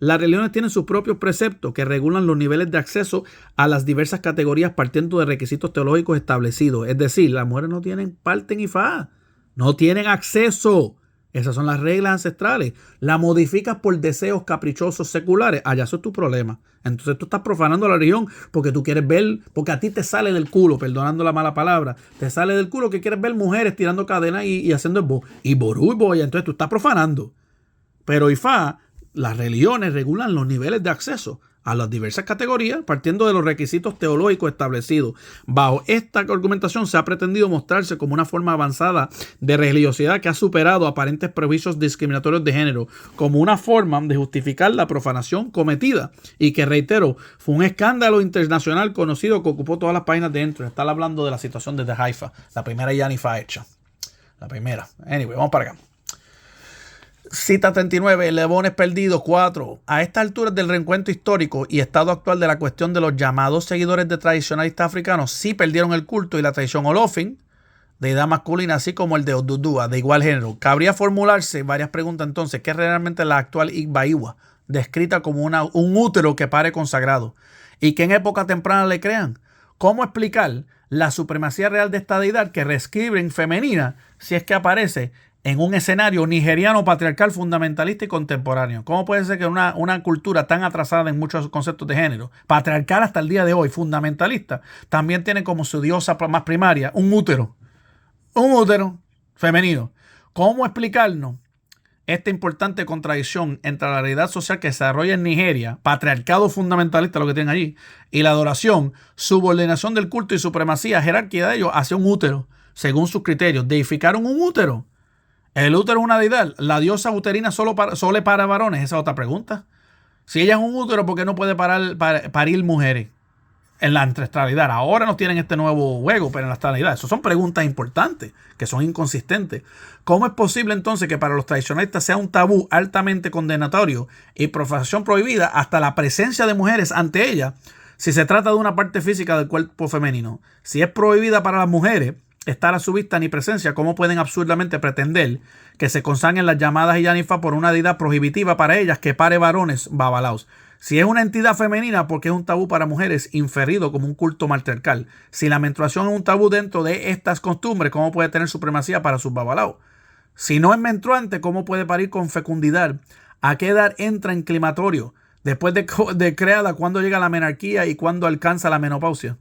Las religiones tienen sus propios preceptos que regulan los niveles de acceso a las diversas categorías partiendo de requisitos teológicos establecidos. Es decir, las mujeres no tienen parte ni fa, no tienen acceso. Esas son las reglas ancestrales. La modificas por deseos caprichosos seculares. Allá eso es tu problema. Entonces tú estás profanando la religión porque tú quieres ver, porque a ti te sale del culo, perdonando la mala palabra, te sale del culo que quieres ver mujeres tirando cadenas y haciendo el y ború y boya. Entonces tú estás profanando. Pero Ifá, las religiones regulan los niveles de acceso a las diversas categorías partiendo de los requisitos teológicos establecidos. Bajo esta argumentación se ha pretendido mostrarse como una forma avanzada de religiosidad que ha superado aparentes prejuicios discriminatorios de género, como una forma de justificar la profanación cometida y que, reitero, fue un escándalo internacional conocido que ocupó todas las páginas de dentro. Están hablando de la situación desde Haifa, la primera Yanifa hecha. La primera. Anyway, vamos para acá. Cita 39, Levones Perdidos 4. A estas alturas del reencuentro histórico y estado actual de la cuestión de los llamados seguidores de tradicionalistas africanos, sí perdieron el culto y la tradición Olofin, deidad masculina, así como el de Odudua, de igual género. Cabría formularse varias preguntas entonces. ¿Qué es realmente la actual Igbaiwa, descrita como un útero que pare consagrado? ¿Y que en época temprana le crean? ¿Cómo explicar la supremacía real de esta deidad que reescriben femenina si es que aparece en un escenario nigeriano patriarcal fundamentalista y contemporáneo? ¿Cómo puede ser que una cultura tan atrasada en muchos conceptos de género, patriarcal hasta el día de hoy, fundamentalista, también tiene como su diosa más primaria un útero femenino? ¿Cómo explicarnos esta importante contradicción entre la realidad social que se desarrolla en Nigeria, patriarcado fundamentalista lo que tienen allí, y la adoración, subordinación del culto y supremacía, jerarquía de ellos hacia un útero, según sus criterios? ¿Deificaron un útero? ¿El útero es una deidad? ¿La diosa uterina solo para varones? Esa es otra pregunta. Si ella es un útero, ¿por qué no puede parir mujeres en la ancestralidad? Ahora nos tienen este nuevo juego, pero en la ancestralidad. Esas son preguntas importantes, que son inconsistentes. ¿Cómo es posible entonces que para los tradicionalistas sea un tabú altamente condenatorio y profanación prohibida hasta la presencia de mujeres ante ella, si se trata de una parte física del cuerpo femenino? Si es prohibida para las mujeres estar a su vista ni presencia, ¿cómo pueden absurdamente pretender que se consagren las llamadas Yanifa por una deidad prohibitiva para ellas que pare varones babalaos? Si es una entidad femenina, porque es un tabú para mujeres inferido como un culto matriarcal? Si la menstruación es un tabú dentro de estas costumbres, ¿cómo puede tener supremacía para sus babalaos? Si no es menstruante, ¿cómo puede parir con fecundidad? ¿A qué edad entra en climatorio? Después de creada, ¿cuándo llega la menarquía y cuándo alcanza la menopausia?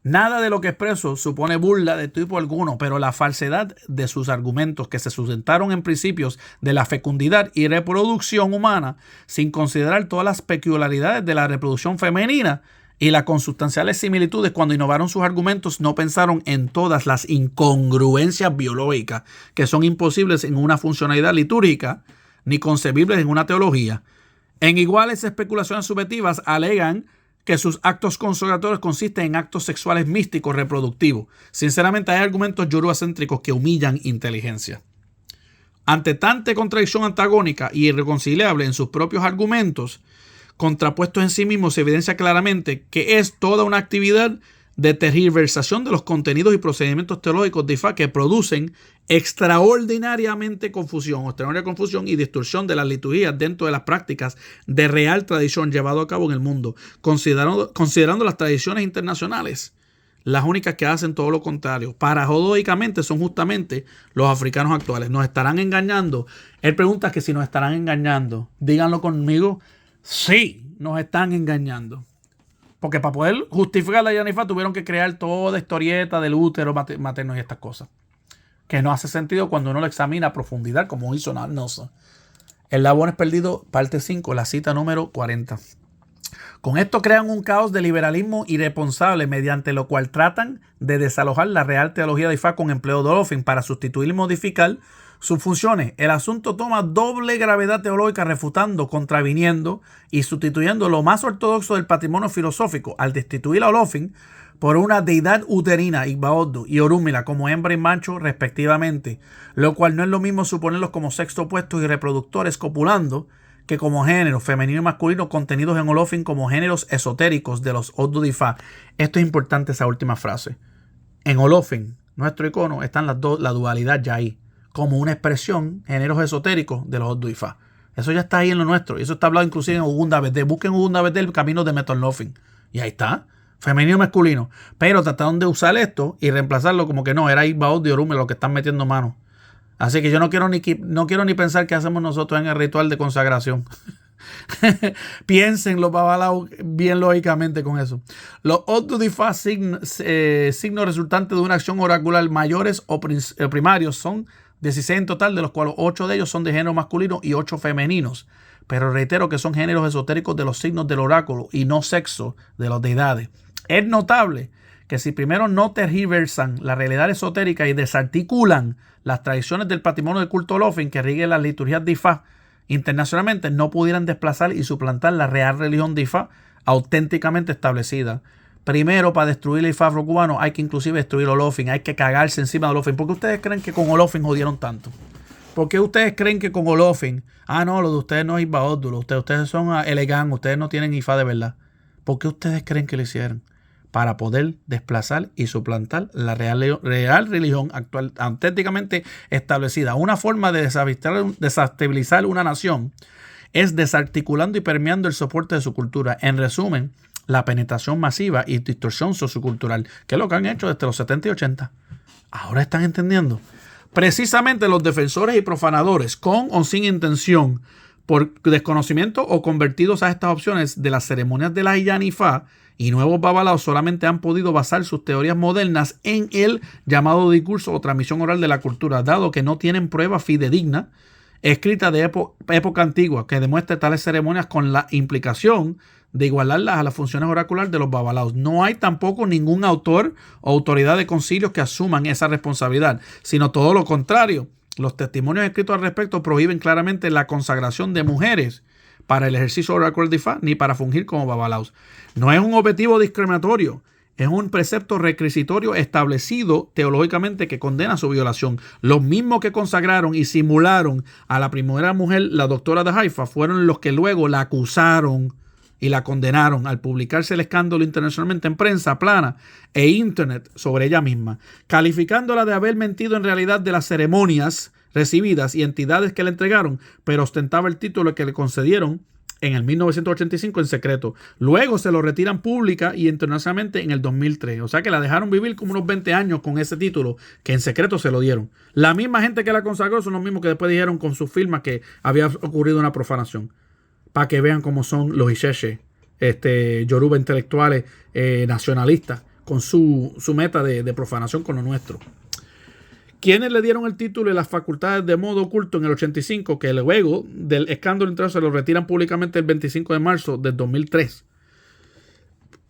Nada de lo que expreso supone burla de tipo alguno, pero la falsedad de sus argumentos, que se sustentaron en principios de la fecundidad y reproducción humana, sin considerar todas las peculiaridades de la reproducción femenina y las consustanciales similitudes, cuando innovaron sus argumentos, no pensaron en todas las incongruencias biológicas que son imposibles en una funcionalidad litúrgica ni concebibles en una teología. En iguales especulaciones subjetivas alegan que sus actos consagratorios consisten en actos sexuales místicos reproductivos. Sinceramente, hay argumentos yorubacéntricos que humillan inteligencia. Ante tanta contradicción antagónica y irreconciliable en sus propios argumentos, contrapuestos en sí mismos, se evidencia claramente que es toda una actividad de tergiversación de los contenidos y procedimientos teológicos de Ifá que producen extraordinaria confusión y distorsión de las liturgias dentro de las prácticas de real tradición llevado a cabo en el mundo, considerando las tradiciones internacionales las únicas que hacen todo lo contrario. Paradójicamente son justamente los africanos actuales. ¿Nos estarán engañando? Él pregunta que si nos estarán engañando. Díganlo conmigo. Sí, nos están engañando. Porque para poder justificar la Yanifa tuvieron que crear toda historieta del útero materno y estas cosas. Que no hace sentido cuando uno lo examina a profundidad, como hizo Nelson. El Levones Perdido, parte 5, la cita número 40. Con esto crean un caos de liberalismo irresponsable, mediante lo cual tratan de desalojar la real teología de Ifá con empleo de Olofin para sustituir y modificar sus funciones. El asunto toma doble gravedad teológica, refutando, contraviniendo y sustituyendo lo más ortodoxo del patrimonio filosófico al destituir a Olofin por una deidad uterina, Igbaodu y Orúmila, como hembra y macho respectivamente, lo cual no es lo mismo suponerlos como sexo opuestos y reproductores copulando que como género femenino y masculino contenidos en Olofin como géneros esotéricos de los Odu Difa. Esto es importante, esa última frase. En Olofin, nuestro icono, están la dualidad ya ahí, como una expresión, géneros esotéricos de los Odu Difa. Eso ya está ahí en lo nuestro. Y eso está hablado inclusive en Ogunda Bedel. Busquen Ogunda Bedel, el camino de Metonlofin. Y ahí está. Femenino y masculino. Pero trataron de usar esto y reemplazarlo como que no, era Ibaod de Orume lo que están metiendo mano. Así que yo no quiero ni pensar qué hacemos nosotros en el ritual de consagración. Piensen los babalaos bien lógicamente con eso. Los Odu Difa, signos resultantes de una acción oracular mayores o primarios, son 16 en total, de los cuales 8 de ellos son de género masculino y 8 femeninos. Pero reitero que son géneros esotéricos de los signos del oráculo y no sexo de las deidades. Es notable que si primero no tergiversan la realidad esotérica y desarticulan las tradiciones del patrimonio del culto Olofin que rigen las liturgias de Ifá internacionalmente, no pudieran desplazar y suplantar la real religión de Ifá auténticamente establecida. Primero, para destruir el Ifá afrocubano hay que inclusive destruir Olofin, hay que cagarse encima de Olofin. ¿Por qué ustedes creen que con Olofin jodieron tanto? ¿Por qué ustedes creen que con Olofin, no, lo de ustedes no es Ibaoddu, ustedes son Elegán, ustedes no tienen Ifá de verdad? ¿Por qué ustedes creen que lo hicieron? Para poder desplazar y suplantar la real religión actual, auténticamente establecida. Una forma de desestabilizar una nación es desarticulando y permeando el soporte de su cultura. En resumen, la penetración masiva y distorsión sociocultural, que es lo que han hecho desde los 70 y 80. Ahora están entendiendo. Precisamente los defensores y profanadores, con o sin intención, por desconocimiento o convertidos a estas opciones de las ceremonias de la Iyanifá y nuevos babalaos, solamente han podido basar sus teorías modernas en el llamado discurso o transmisión oral de la cultura, dado que no tienen prueba fidedigna escrita de época antigua que demuestre tales ceremonias con la implicación de igualarlas a las funciones oraculares de los babalaos. No hay tampoco ningún autor o autoridad de concilios que asuman esa responsabilidad, sino todo lo contrario. Los testimonios escritos al respecto prohíben claramente la consagración de mujeres para el ejercicio oracular de Ifá ni para fungir como babalaos. No es un objetivo discriminatorio, es un precepto requisitorio establecido teológicamente que condena su violación. Los mismos que consagraron y simularon a la primera mujer, la doctora de Haifa, fueron los que luego la acusaron y la condenaron al publicarse el escándalo internacionalmente en prensa plana e internet sobre ella misma, calificándola de haber mentido en realidad de las ceremonias recibidas y entidades que le entregaron, pero ostentaba el título que le concedieron en el 1985 en secreto. Luego se lo retiran pública y internacionalmente en el 2003. O sea que la dejaron vivir como unos 20 años con ese título que en secreto se lo dieron. La misma gente que la consagró son los mismos que después dijeron con sus firmas que había ocurrido una profanación. Para que vean cómo son los Isheshe, Yoruba intelectuales nacionalistas, con su meta de profanación con lo nuestro. Quienes le dieron el título y las facultades de modo oculto en el 85, que luego del escándalo internacional se lo retiran públicamente el 25 de marzo del 2003.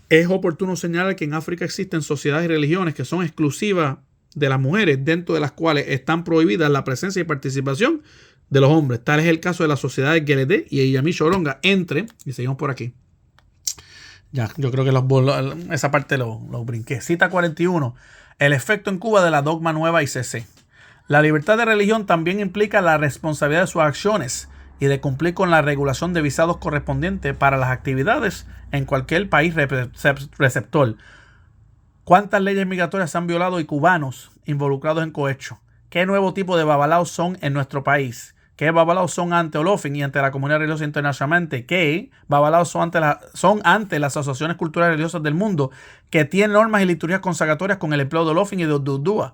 Es oportuno señalar que en África existen sociedades y religiones que son exclusivas de las mujeres, dentro de las cuales están prohibidas la presencia y participación de los hombres. Tal es el caso de la sociedad de Geledé y Iyami Choronga, y seguimos por aquí. Ya, yo creo que esa parte lo brinqué. Cita 41. El efecto en Cuba de la dogma nueva ICC. La libertad de religión también implica la responsabilidad de sus acciones y de cumplir con la regulación de visados correspondientes para las actividades en cualquier país receptor. ¿Cuántas leyes migratorias se han violado y cubanos involucrados en cohecho? ¿Qué nuevo tipo de babalaos son en nuestro país? ¿Qué babalaos son ante Olofin y ante la comunidad religiosa internacionalmente? ¿Qué babalaos son ante las asociaciones culturales religiosas del mundo que tienen normas y liturgias consagratorias con el empleo de Olofin y de Odudúa?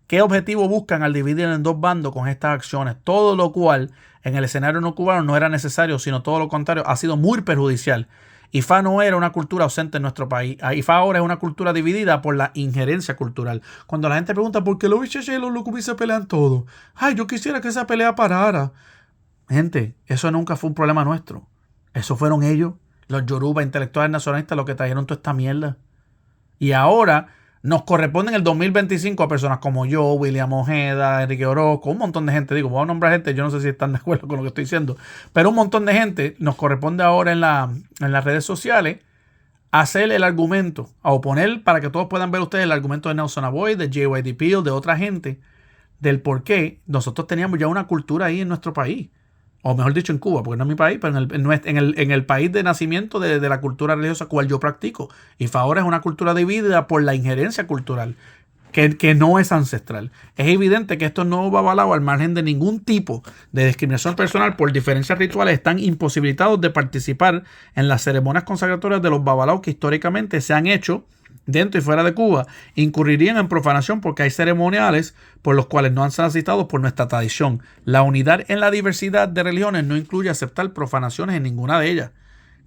¿Qué objetivo buscan al dividir en dos bandos con estas acciones? Todo lo cual en el escenario no cubano no era necesario, sino todo lo contrario, ha sido muy perjudicial. Ifá no era una cultura ausente en nuestro país. Ifá ahora es una cultura dividida por la injerencia cultural. Cuando la gente pregunta ¿por qué los bicheches y los lucubis se pelean todo? Ay, yo quisiera que esa pelea parara. Gente, eso nunca fue un problema nuestro. Eso fueron ellos, los yoruba intelectuales nacionalistas, los que trajeron toda esta mierda. Y ahora nos corresponde en el 2025 a personas como yo, William Ojeda, Enrique Orozco, un montón de gente. Digo, voy a nombrar gente, yo no sé si están de acuerdo con lo que estoy diciendo, pero un montón de gente nos corresponde ahora en las redes sociales hacer el argumento, a oponer para que todos puedan ver ustedes el argumento de Nelson Aboy, de JYD Peel, de otra gente, del por qué nosotros teníamos ya una cultura ahí en nuestro país. o mejor dicho en Cuba, porque no es mi país, pero en el país de nacimiento de la cultura religiosa cual yo practico. Ifa ahora es una cultura dividida por la injerencia cultural, que no es ancestral. Es evidente que estos nuevos babalaos, al margen de ningún tipo de discriminación personal por diferencias rituales, están imposibilitados de participar en las ceremonias consagratorias de los babalaos que históricamente se han hecho dentro y fuera de Cuba. Incurrirían en profanación porque hay ceremoniales por los cuales no han sido asistidos por nuestra tradición. La unidad en la diversidad de religiones no incluye aceptar profanaciones en ninguna de ellas.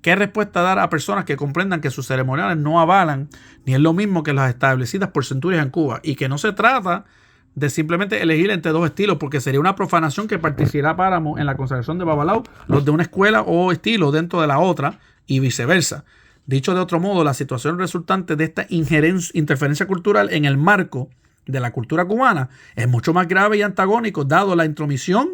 ¿Qué respuesta dar a personas que comprendan que sus ceremoniales no avalan ni es lo mismo que las establecidas por centurias en Cuba? Y que no se trata de simplemente elegir entre dos estilos, porque sería una profanación que participáramos en la consagración de babalao los de una escuela o estilo dentro de la otra y viceversa. Dicho de otro modo, la situación resultante de esta interferencia cultural en el marco de la cultura cubana es mucho más grave y antagónico, dado la intromisión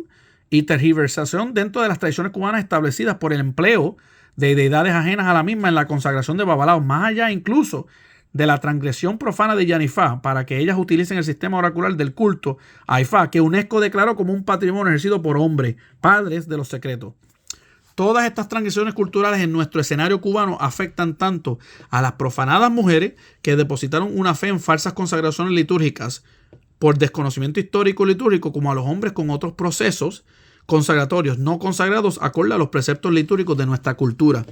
y tergiversación dentro de las tradiciones cubanas establecidas por el empleo de deidades ajenas a la misma en la consagración de babalaos, más allá incluso de la transgresión profana de Yanifá para que ellas utilicen el sistema oracular del culto a Ifá, que UNESCO declaró como un patrimonio ejercido por hombres, padres de los secretos. Todas estas transgresiones culturales en nuestro escenario cubano afectan tanto a las profanadas mujeres que depositaron una fe en falsas consagraciones litúrgicas por desconocimiento histórico litúrgico, como a los hombres con otros procesos consagratorios no consagrados acorde a los preceptos litúrgicos de nuestra cultura.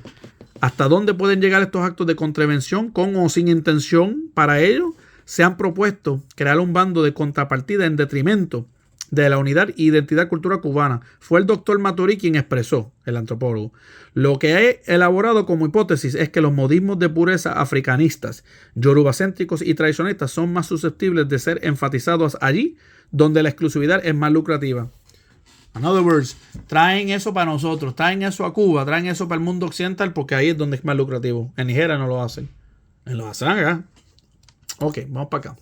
¿Hasta dónde pueden llegar estos actos de contravención con o sin intención? Para ello, se han propuesto crear un bando de contrapartida en detrimento de la unidad e identidad cultural cubana. Fue el doctor Maturí quien expresó, el antropólogo. Lo que he elaborado como hipótesis es que los modismos de pureza africanistas, yorubacéntricos y tradicionalistas son más susceptibles de ser enfatizados allí donde la exclusividad es más lucrativa. In other words, traen eso para nosotros, traen eso a Cuba, traen eso para el mundo occidental porque ahí es donde es más lucrativo. En Nigeria no lo hacen. Lo hacen acá. Ok, vamos para acá.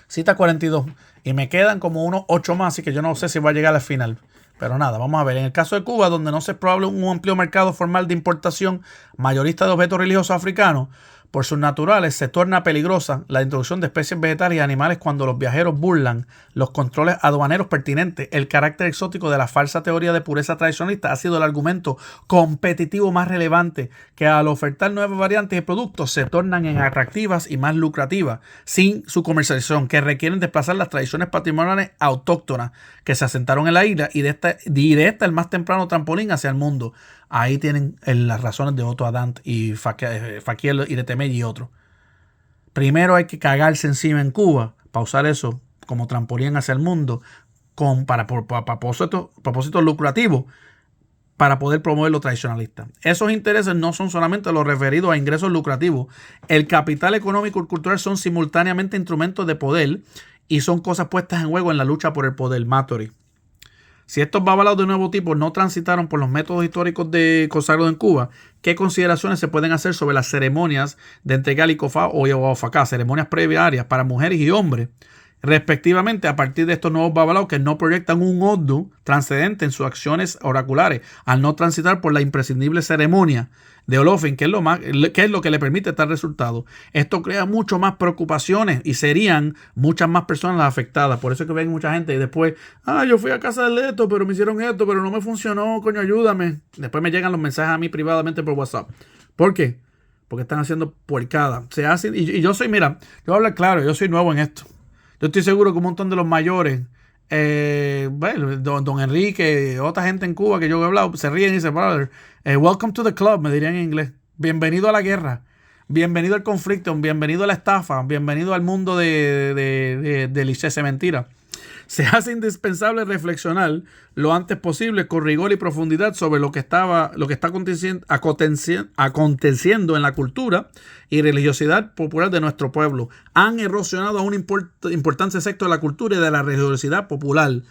Cita 42. Y me quedan como unos 8 más, así que yo no sé si va a llegar al final. Pero nada, vamos a ver. En el caso de Cuba, donde no se es probable un amplio mercado formal de importación mayorista de objetos religiosos africanos, por sus naturales se torna peligrosa la introducción de especies vegetales y animales cuando los viajeros burlan los controles aduaneros pertinentes. El carácter exótico de la falsa teoría de pureza tradicionalista ha sido el argumento competitivo más relevante, que al ofertar nuevas variantes de productos se tornan en atractivas y más lucrativas sin su comercialización, que requieren desplazar las tradiciones patrimoniales autóctonas que se asentaron en la isla y de esta el más temprano trampolín hacia el mundo. Ahí tienen las razones de Otto Adant y Faquiel y de Temey y otros. Primero hay que cagarse encima en Cuba para usar eso como trampolín hacia el mundo para propósitos lucrativos para poder promover lo tradicionalista. Esos intereses no son solamente los referidos a ingresos lucrativos. El capital económico y cultural son simultáneamente instrumentos de poder y son cosas puestas en juego en la lucha por el poder. Maturí. Si estos babalaos de nuevo tipo no transitaron por los métodos históricos de consagrado en Cuba, ¿qué consideraciones se pueden hacer sobre las ceremonias de entregar Icofá o Ofacá, ceremonias previas para mujeres y hombres, respectivamente, a partir de estos nuevos babalaos que no proyectan un oddu transcendente en sus acciones oraculares, al no transitar por la imprescindible ceremonia de Olofin, que es lo que le permite tal resultado? Esto crea mucho más preocupaciones y serían muchas más personas las afectadas. Por eso es que ven mucha gente y después, yo fui a casa de esto, pero me hicieron esto, pero no me funcionó, coño, ayúdame. Después me llegan los mensajes a mí privadamente por WhatsApp. ¿Por qué? Porque están haciendo puercada. Se hacen, y yo soy, mira, yo voy a hablar claro, yo soy nuevo en esto. Yo estoy seguro que un montón de los mayores, don Enrique, otra gente en Cuba que yo he hablado, se ríen y dicen, brother, welcome to the club, me dirían en inglés. Bienvenido a la guerra, bienvenido al conflicto, bienvenido a la estafa, bienvenido al mundo de licencia mentira. Se hace indispensable reflexionar lo antes posible con rigor y profundidad sobre lo que está aconteciendo en la cultura y religiosidad popular de nuestro pueblo. Han erosionado a un importante sector de la cultura y de la religiosidad popular.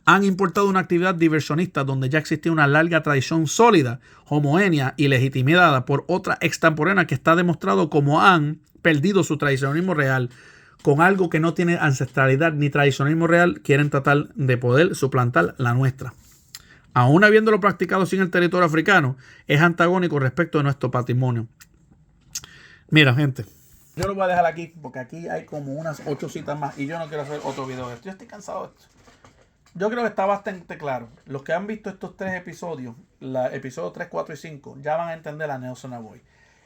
Han importado una actividad diversionista donde ya existía una larga tradición sólida, homogénea y legitimada por otra extemporánea que está demostrado como han perdido su tradicionalismo real. Con algo que no tiene ancestralidad ni tradicionalismo real, quieren tratar de poder suplantar la nuestra. Aún habiéndolo practicado sin el territorio africano, es antagónico respecto de nuestro patrimonio. Mira, gente. Yo lo voy a dejar aquí porque aquí hay como unas 8 citas más y yo no quiero hacer otro video de esto. Yo estoy cansado de esto. Yo creo que está bastante claro. Los que han visto estos 3 episodios, episodios 3, 4 y 5, ya van a entender a Nelson Aboy.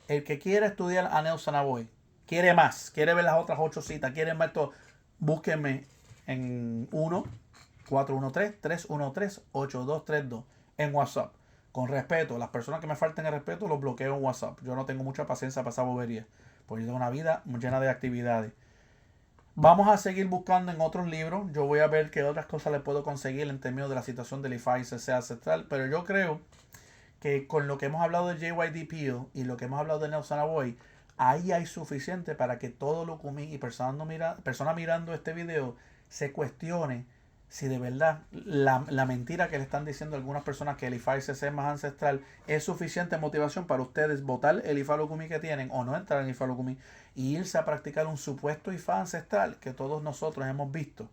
El que quiere estudiar a Nelson Aboy, quiere más, quiere ver las otras 8 citas, quiere ver todo, búsquenme en 1-413-313-8232 en WhatsApp. Con respeto, las personas que me falten el respeto los bloqueo en WhatsApp. Yo no tengo mucha paciencia para esa bobería, porque yo tengo una vida llena de actividades. Vamos a seguir buscando en otros libros. Yo voy a ver qué otras cosas le puedo conseguir en términos de la situación del IFA y CCA ancestral. Pero yo creo que con lo que hemos hablado de JYD Peel y lo que hemos hablado de Nelson Aboy, ahí hay suficiente para que todo Lucumí y persona mirando este video se cuestione si de verdad la mentira que le están diciendo algunas personas que el IFA y CCA es más ancestral es suficiente motivación para ustedes votar el IFA Lucumí que tienen o no entrar en IFA Lucumí y irse a practicar un supuesto IFA ancestral que todos nosotros hemos visto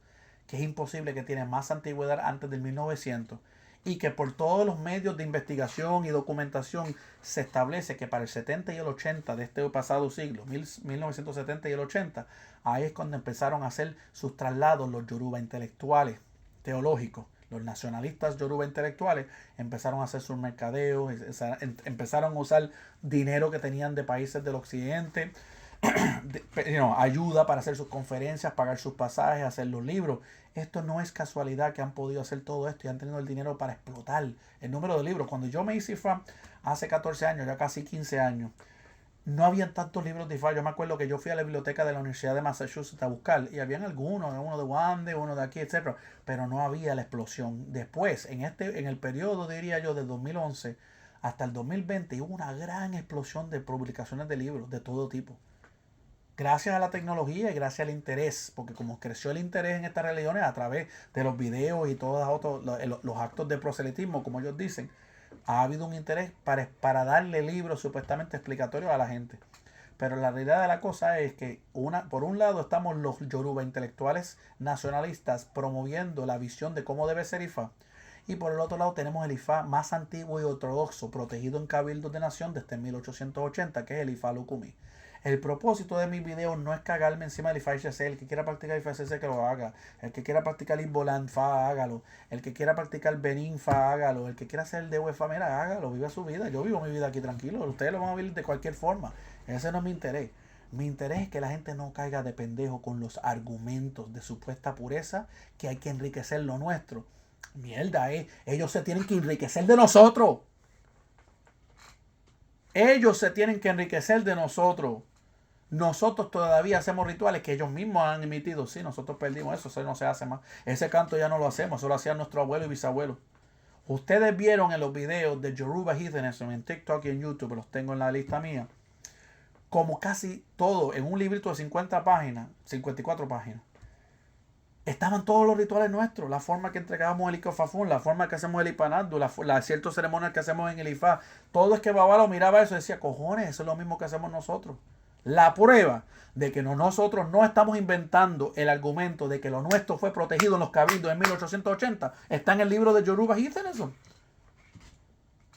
que es imposible, que tiene más antigüedad antes del 1900 y que por todos los medios de investigación y documentación se establece que para el 70 y el 80 de este pasado siglo, 1970 y el 80, ahí es cuando empezaron a hacer sus traslados los yoruba intelectuales teológicos. Los nacionalistas yoruba intelectuales empezaron a hacer sus mercadeos, empezaron a usar dinero que tenían de países del occidente, ayuda para hacer sus conferencias, pagar sus pasajes, hacer los libros. Esto no es casualidad que han podido hacer todo esto y han tenido el dinero para explotar el número de libros. Cuando yo me hice IFA hace 14 años, ya casi 15 años, no habían tantos libros de IFA. Yo me acuerdo que yo fui a la biblioteca de la Universidad de Massachusetts a buscar y habían algunos, uno de Wande, uno de aquí, etc. Pero no había la explosión. Después, en el periodo, diría yo, del 2011 hasta el 2020, hubo una gran explosión de publicaciones de libros de todo tipo. Gracias a la tecnología y gracias al interés, porque como creció el interés en estas religiones a través de los videos y todos los actos de proselitismo, como ellos dicen, ha habido un interés para darle libros supuestamente explicatorios a la gente. Pero la realidad de la cosa es que por un lado estamos los yoruba intelectuales nacionalistas promoviendo la visión de cómo debe ser IFA, y por el otro lado tenemos el IFA más antiguo y ortodoxo, protegido en cabildos de nación desde 1880, que es el IFA Lucumí. El propósito de mis videos no es cagarme encima del IFA-HC. El que quiera practicar IFA-HC que lo haga. El que quiera practicar Imboland FA, hágalo. El que quiera practicar Benin FA, hágalo. El que quiera hacer el de UEFA, mira, hágalo. Viva su vida. Yo vivo mi vida aquí tranquilo. Ustedes lo van a vivir de cualquier forma. Ese no es mi interés. Mi interés es que la gente no caiga de pendejo con los argumentos de supuesta pureza, que hay que enriquecer lo nuestro. Mierda, ellos se tienen que enriquecer de nosotros. Ellos se tienen que enriquecer de nosotros. Nosotros todavía hacemos rituales que ellos mismos han emitido. Sí, nosotros perdimos eso no se hace más. Ese canto ya no lo hacemos, eso lo hacían nuestro abuelo y bisabuelo. Ustedes vieron en los videos de Yoruba Heathenism en TikTok y en YouTube, los tengo en la lista mía, como casi todo, en un librito de 50 páginas, 54 páginas, estaban todos los rituales nuestros, la forma que entregábamos el Icofafún, la forma que hacemos el Ipanadu, la ciertas ceremonias que hacemos en el Ifá. Todo es que Babalo miraba eso y decía, cojones, eso es lo mismo que hacemos nosotros. La prueba de que nosotros no estamos inventando el argumento de que lo nuestro fue protegido en los cabildos en 1880 está en el libro de Yoruba Heathenism.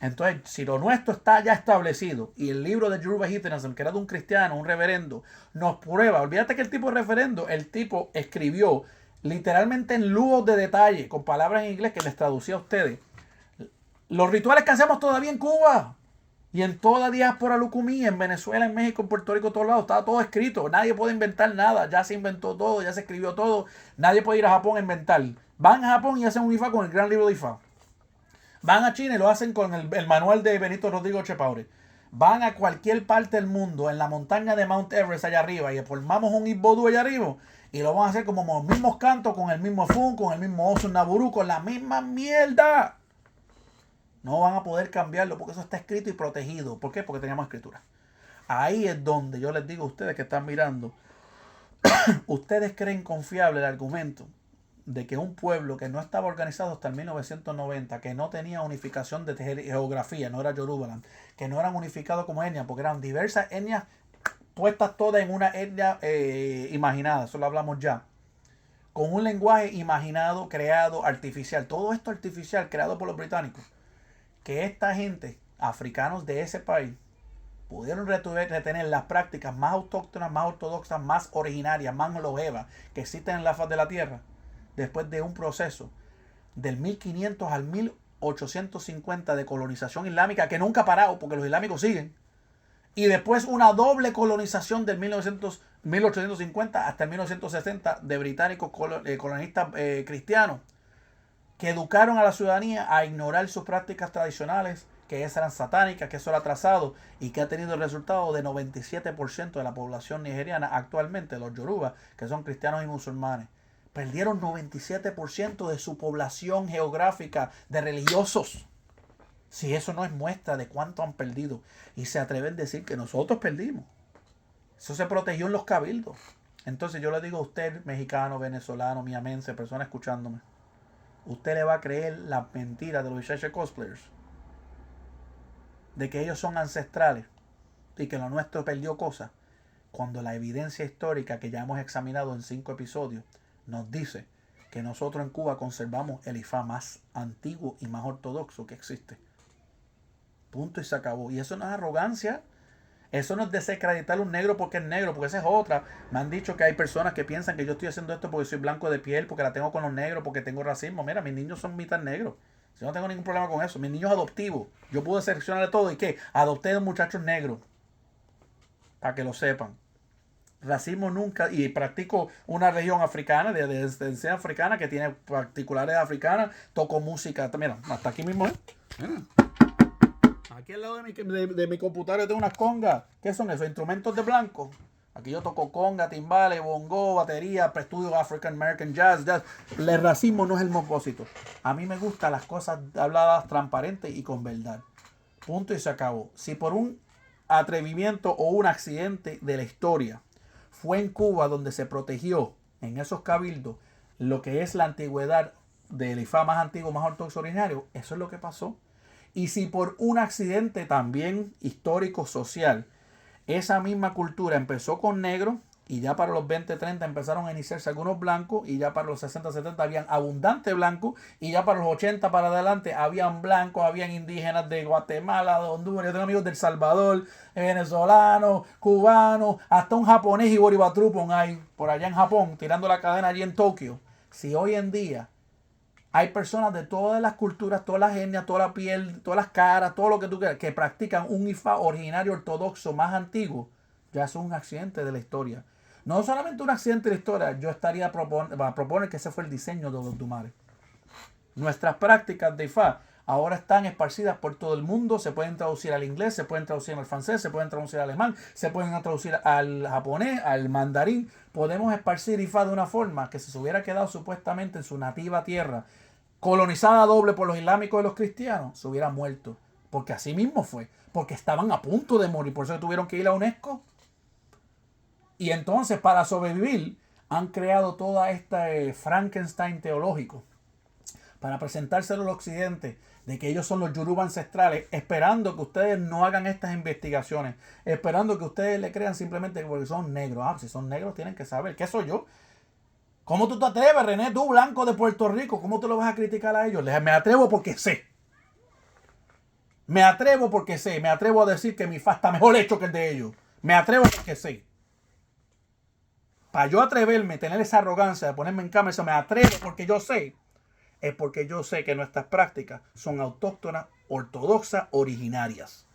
Entonces, si lo nuestro está ya establecido y el libro de Yoruba Heathenism, que era de un cristiano, un reverendo, nos prueba, olvídate que el tipo es referendo, el tipo escribió literalmente en lujos de detalle, con palabras en inglés que les traducía a ustedes, los rituales que hacemos todavía en Cuba y en toda diáspora lucumí, en Venezuela, en México, en Puerto Rico, en todos lados, está todo escrito. Nadie puede inventar nada, ya se inventó todo, ya se escribió todo. Nadie puede ir a Japón a inventar. Van a Japón y hacen un IFA con el gran libro de IFA. Van a China y lo hacen con el manual de Benito Rodrigo Chepaure. Van a cualquier parte del mundo, en la montaña de Mount Everest allá arriba, y formamos un Ibodú allá arriba, y lo van a hacer como los mismos cantos, con el mismo Fun, con el mismo Osun Naburu, con la misma mierda. No van a poder cambiarlo porque eso está escrito y protegido. ¿Por qué? Porque teníamos escritura. Ahí es donde yo les digo a ustedes que están mirando, ustedes creen confiable el argumento de que un pueblo que no estaba organizado hasta el 1990, que no tenía unificación de geografía, no era Yorubaland, que no eran unificados como etnias, porque eran diversas etnias puestas todas en una etnia imaginada, eso lo hablamos ya, con un lenguaje imaginado, creado, artificial, todo esto artificial creado por los británicos, que esta gente, africanos de ese país, pudieron retener las prácticas más autóctonas, más ortodoxas, más originarias, más longevas que existen en la faz de la tierra, después de un proceso del 1500 al 1850 de colonización islámica, que nunca ha parado porque los islámicos siguen. Y después una doble colonización del 1850 hasta el 1960 de británicos colonialistas cristianos, que educaron a la ciudadanía a ignorar sus prácticas tradicionales, que esas eran satánicas, que eso era atrasado, y que ha tenido el resultado de 97% de la población nigeriana actualmente, los Yoruba, que son cristianos y musulmanes. Perdieron 97% de su población geográfica de religiosos. Si eso no es muestra de cuánto han perdido. Y se atreven a decir que nosotros perdimos. Eso se protegió en los cabildos. Entonces yo le digo a usted, mexicano, venezolano, miamense, persona escuchándome, usted le va a creer la mentira de los Ixache cosplayers, de que ellos son ancestrales y que lo nuestro perdió cosas, cuando la evidencia histórica que ya hemos examinado en 5 episodios nos dice que nosotros en Cuba conservamos el Ifá más antiguo y más ortodoxo que existe. Punto y se acabó. Y eso no es arrogancia. Eso no es desacreditar a un negro porque es negro, porque esa es otra. Me han dicho que hay personas que piensan que yo estoy haciendo esto porque soy blanco de piel, porque la tengo con los negros, porque tengo racismo. Mira, mis niños son mitad negros. Yo no tengo ningún problema con eso. Mis niños adoptivos. Yo pude seleccionar de todo. ¿Y qué? Adopté a muchachos negros. Para que lo sepan. Racismo nunca. Y practico una región africana, de descendencia africana, que tiene particulares africanas. Toco música. Mira, hasta aquí mismo, ¿eh? Aquí al lado de mi computadora tengo unas congas. ¿Qué son esos? Instrumentos de blanco. Aquí yo toco conga, timbales, bongo, batería, estudio African American Jazz. El racismo no es el propósito. A mí me gustan las cosas habladas transparentes y con verdad. Punto y se acabó. Si por un atrevimiento o un accidente de la historia fue en Cuba donde se protegió en esos cabildos lo que es la antigüedad del Ifá más antiguo, más ortodoxo originario, eso es lo que pasó. Y si por un accidente también histórico, social, esa misma cultura empezó con negros y ya para los 20, 30 empezaron a iniciarse algunos blancos y ya para los 60, 70 habían abundante blancos y ya para los 80 para adelante habían blancos, habían indígenas de Guatemala, de Honduras, yo tengo amigos del Salvador, venezolanos, cubanos, hasta un japonés y Boribatrupon hay por allá en Japón, tirando la cadena allí en Tokio. Si hoy en día hay personas de todas las culturas, todas las etnias, toda la piel, todas las caras, todo lo que tú quieras, que practican un Ifá originario ortodoxo más antiguo, ya es un accidente de la historia. No solamente un accidente de la historia, yo estaría a proponer que ese fue el diseño de los Dumares. Nuestras prácticas de Ifá ahora están esparcidas por todo el mundo, se pueden traducir al inglés, se pueden traducir al francés, se pueden traducir al alemán, se pueden traducir al japonés, al mandarín. Podemos esparcir Ifá de una forma que si se hubiera quedado supuestamente en su nativa tierra, colonizada doble por los islámicos y los cristianos, se hubiera muerto. Porque así mismo fue. Porque estaban a punto de morir. Por eso tuvieron que ir a UNESCO. Y entonces, para sobrevivir, han creado todo este Frankenstein teológico para presentárselo al occidente de que ellos son los Yoruba ancestrales, esperando que ustedes no hagan estas investigaciones, esperando que ustedes le crean simplemente porque son negros. Ah, si son negros tienen que saber. ¿Qué soy yo? ¿Cómo tú te atreves, René, tú, blanco de Puerto Rico? ¿Cómo tú lo vas a criticar a ellos? Me atrevo porque sé. Me atrevo porque sé. Me atrevo a decir que mi Ifá está mejor hecho que el de ellos. Me atrevo porque sé. Para yo atreverme, tener esa arrogancia de ponerme en cama, eso me atrevo porque yo sé. Es porque yo sé que nuestras prácticas son autóctonas, ortodoxas, originarias.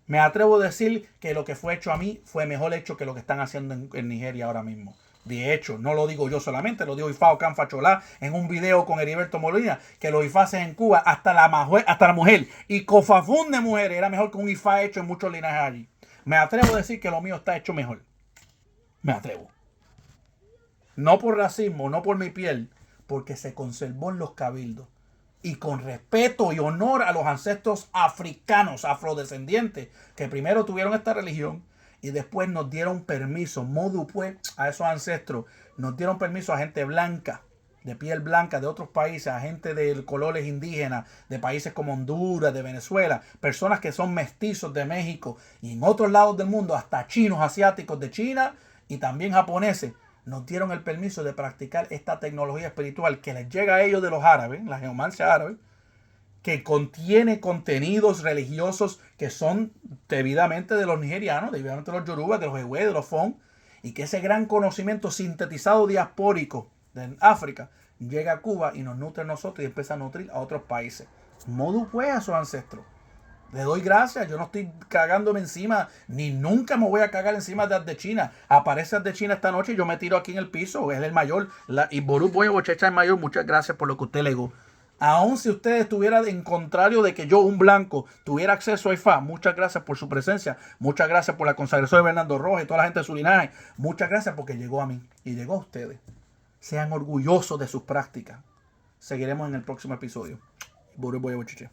Me atrevo a decir que lo que fue hecho a mí fue mejor hecho que lo que están haciendo en Nigeria ahora mismo. De hecho, no lo digo yo solamente, lo digo Ifá Ocán Facholá en un video con Heriberto Molina, que los Ifaces en Cuba, hasta la mujer y cofafún de mujeres era mejor que un Ifá hecho en muchos linajes allí. Me atrevo a decir que lo mío está hecho mejor. Me atrevo. No por racismo, no por mi piel, porque se conservó en los cabildos. Y con respeto y honor a los ancestros africanos, afrodescendientes, que primero tuvieron esta religión y después nos dieron permiso, modu pues, a esos ancestros. Nos dieron permiso a gente blanca, de piel blanca, de otros países, a gente de colores indígenas, de países como Honduras, de Venezuela, personas que son mestizos de México y en otros lados del mundo, hasta chinos, asiáticos de China y también japoneses. Nos dieron el permiso de practicar esta tecnología espiritual que les llega a ellos de los árabes, la geomancia árabe, que contiene contenidos religiosos que son debidamente de los nigerianos, debidamente de los yorubas, de los ewe, de los fon, y que ese gran conocimiento sintetizado diaspórico de África llega a Cuba y nos nutre a nosotros y empieza a nutrir a otros países. Modu fue a sus ancestros. Le doy gracias, yo no estoy cagándome encima, ni nunca me voy a cagar encima de China. Aparece de China esta noche y yo me tiro aquí en el piso, es el mayor. Y Ború Boya Bochecha es el mayor, muchas gracias por lo que usted legó. Aún si usted estuviera en contrario de que yo, un blanco, tuviera acceso a IFA, muchas gracias por su presencia, muchas gracias por la consagración de Bernardo Rojas y toda la gente de su linaje, muchas gracias porque llegó a mí y llegó a ustedes. Sean orgullosos de sus prácticas. Seguiremos en el próximo episodio. Ború Boya Bochecha.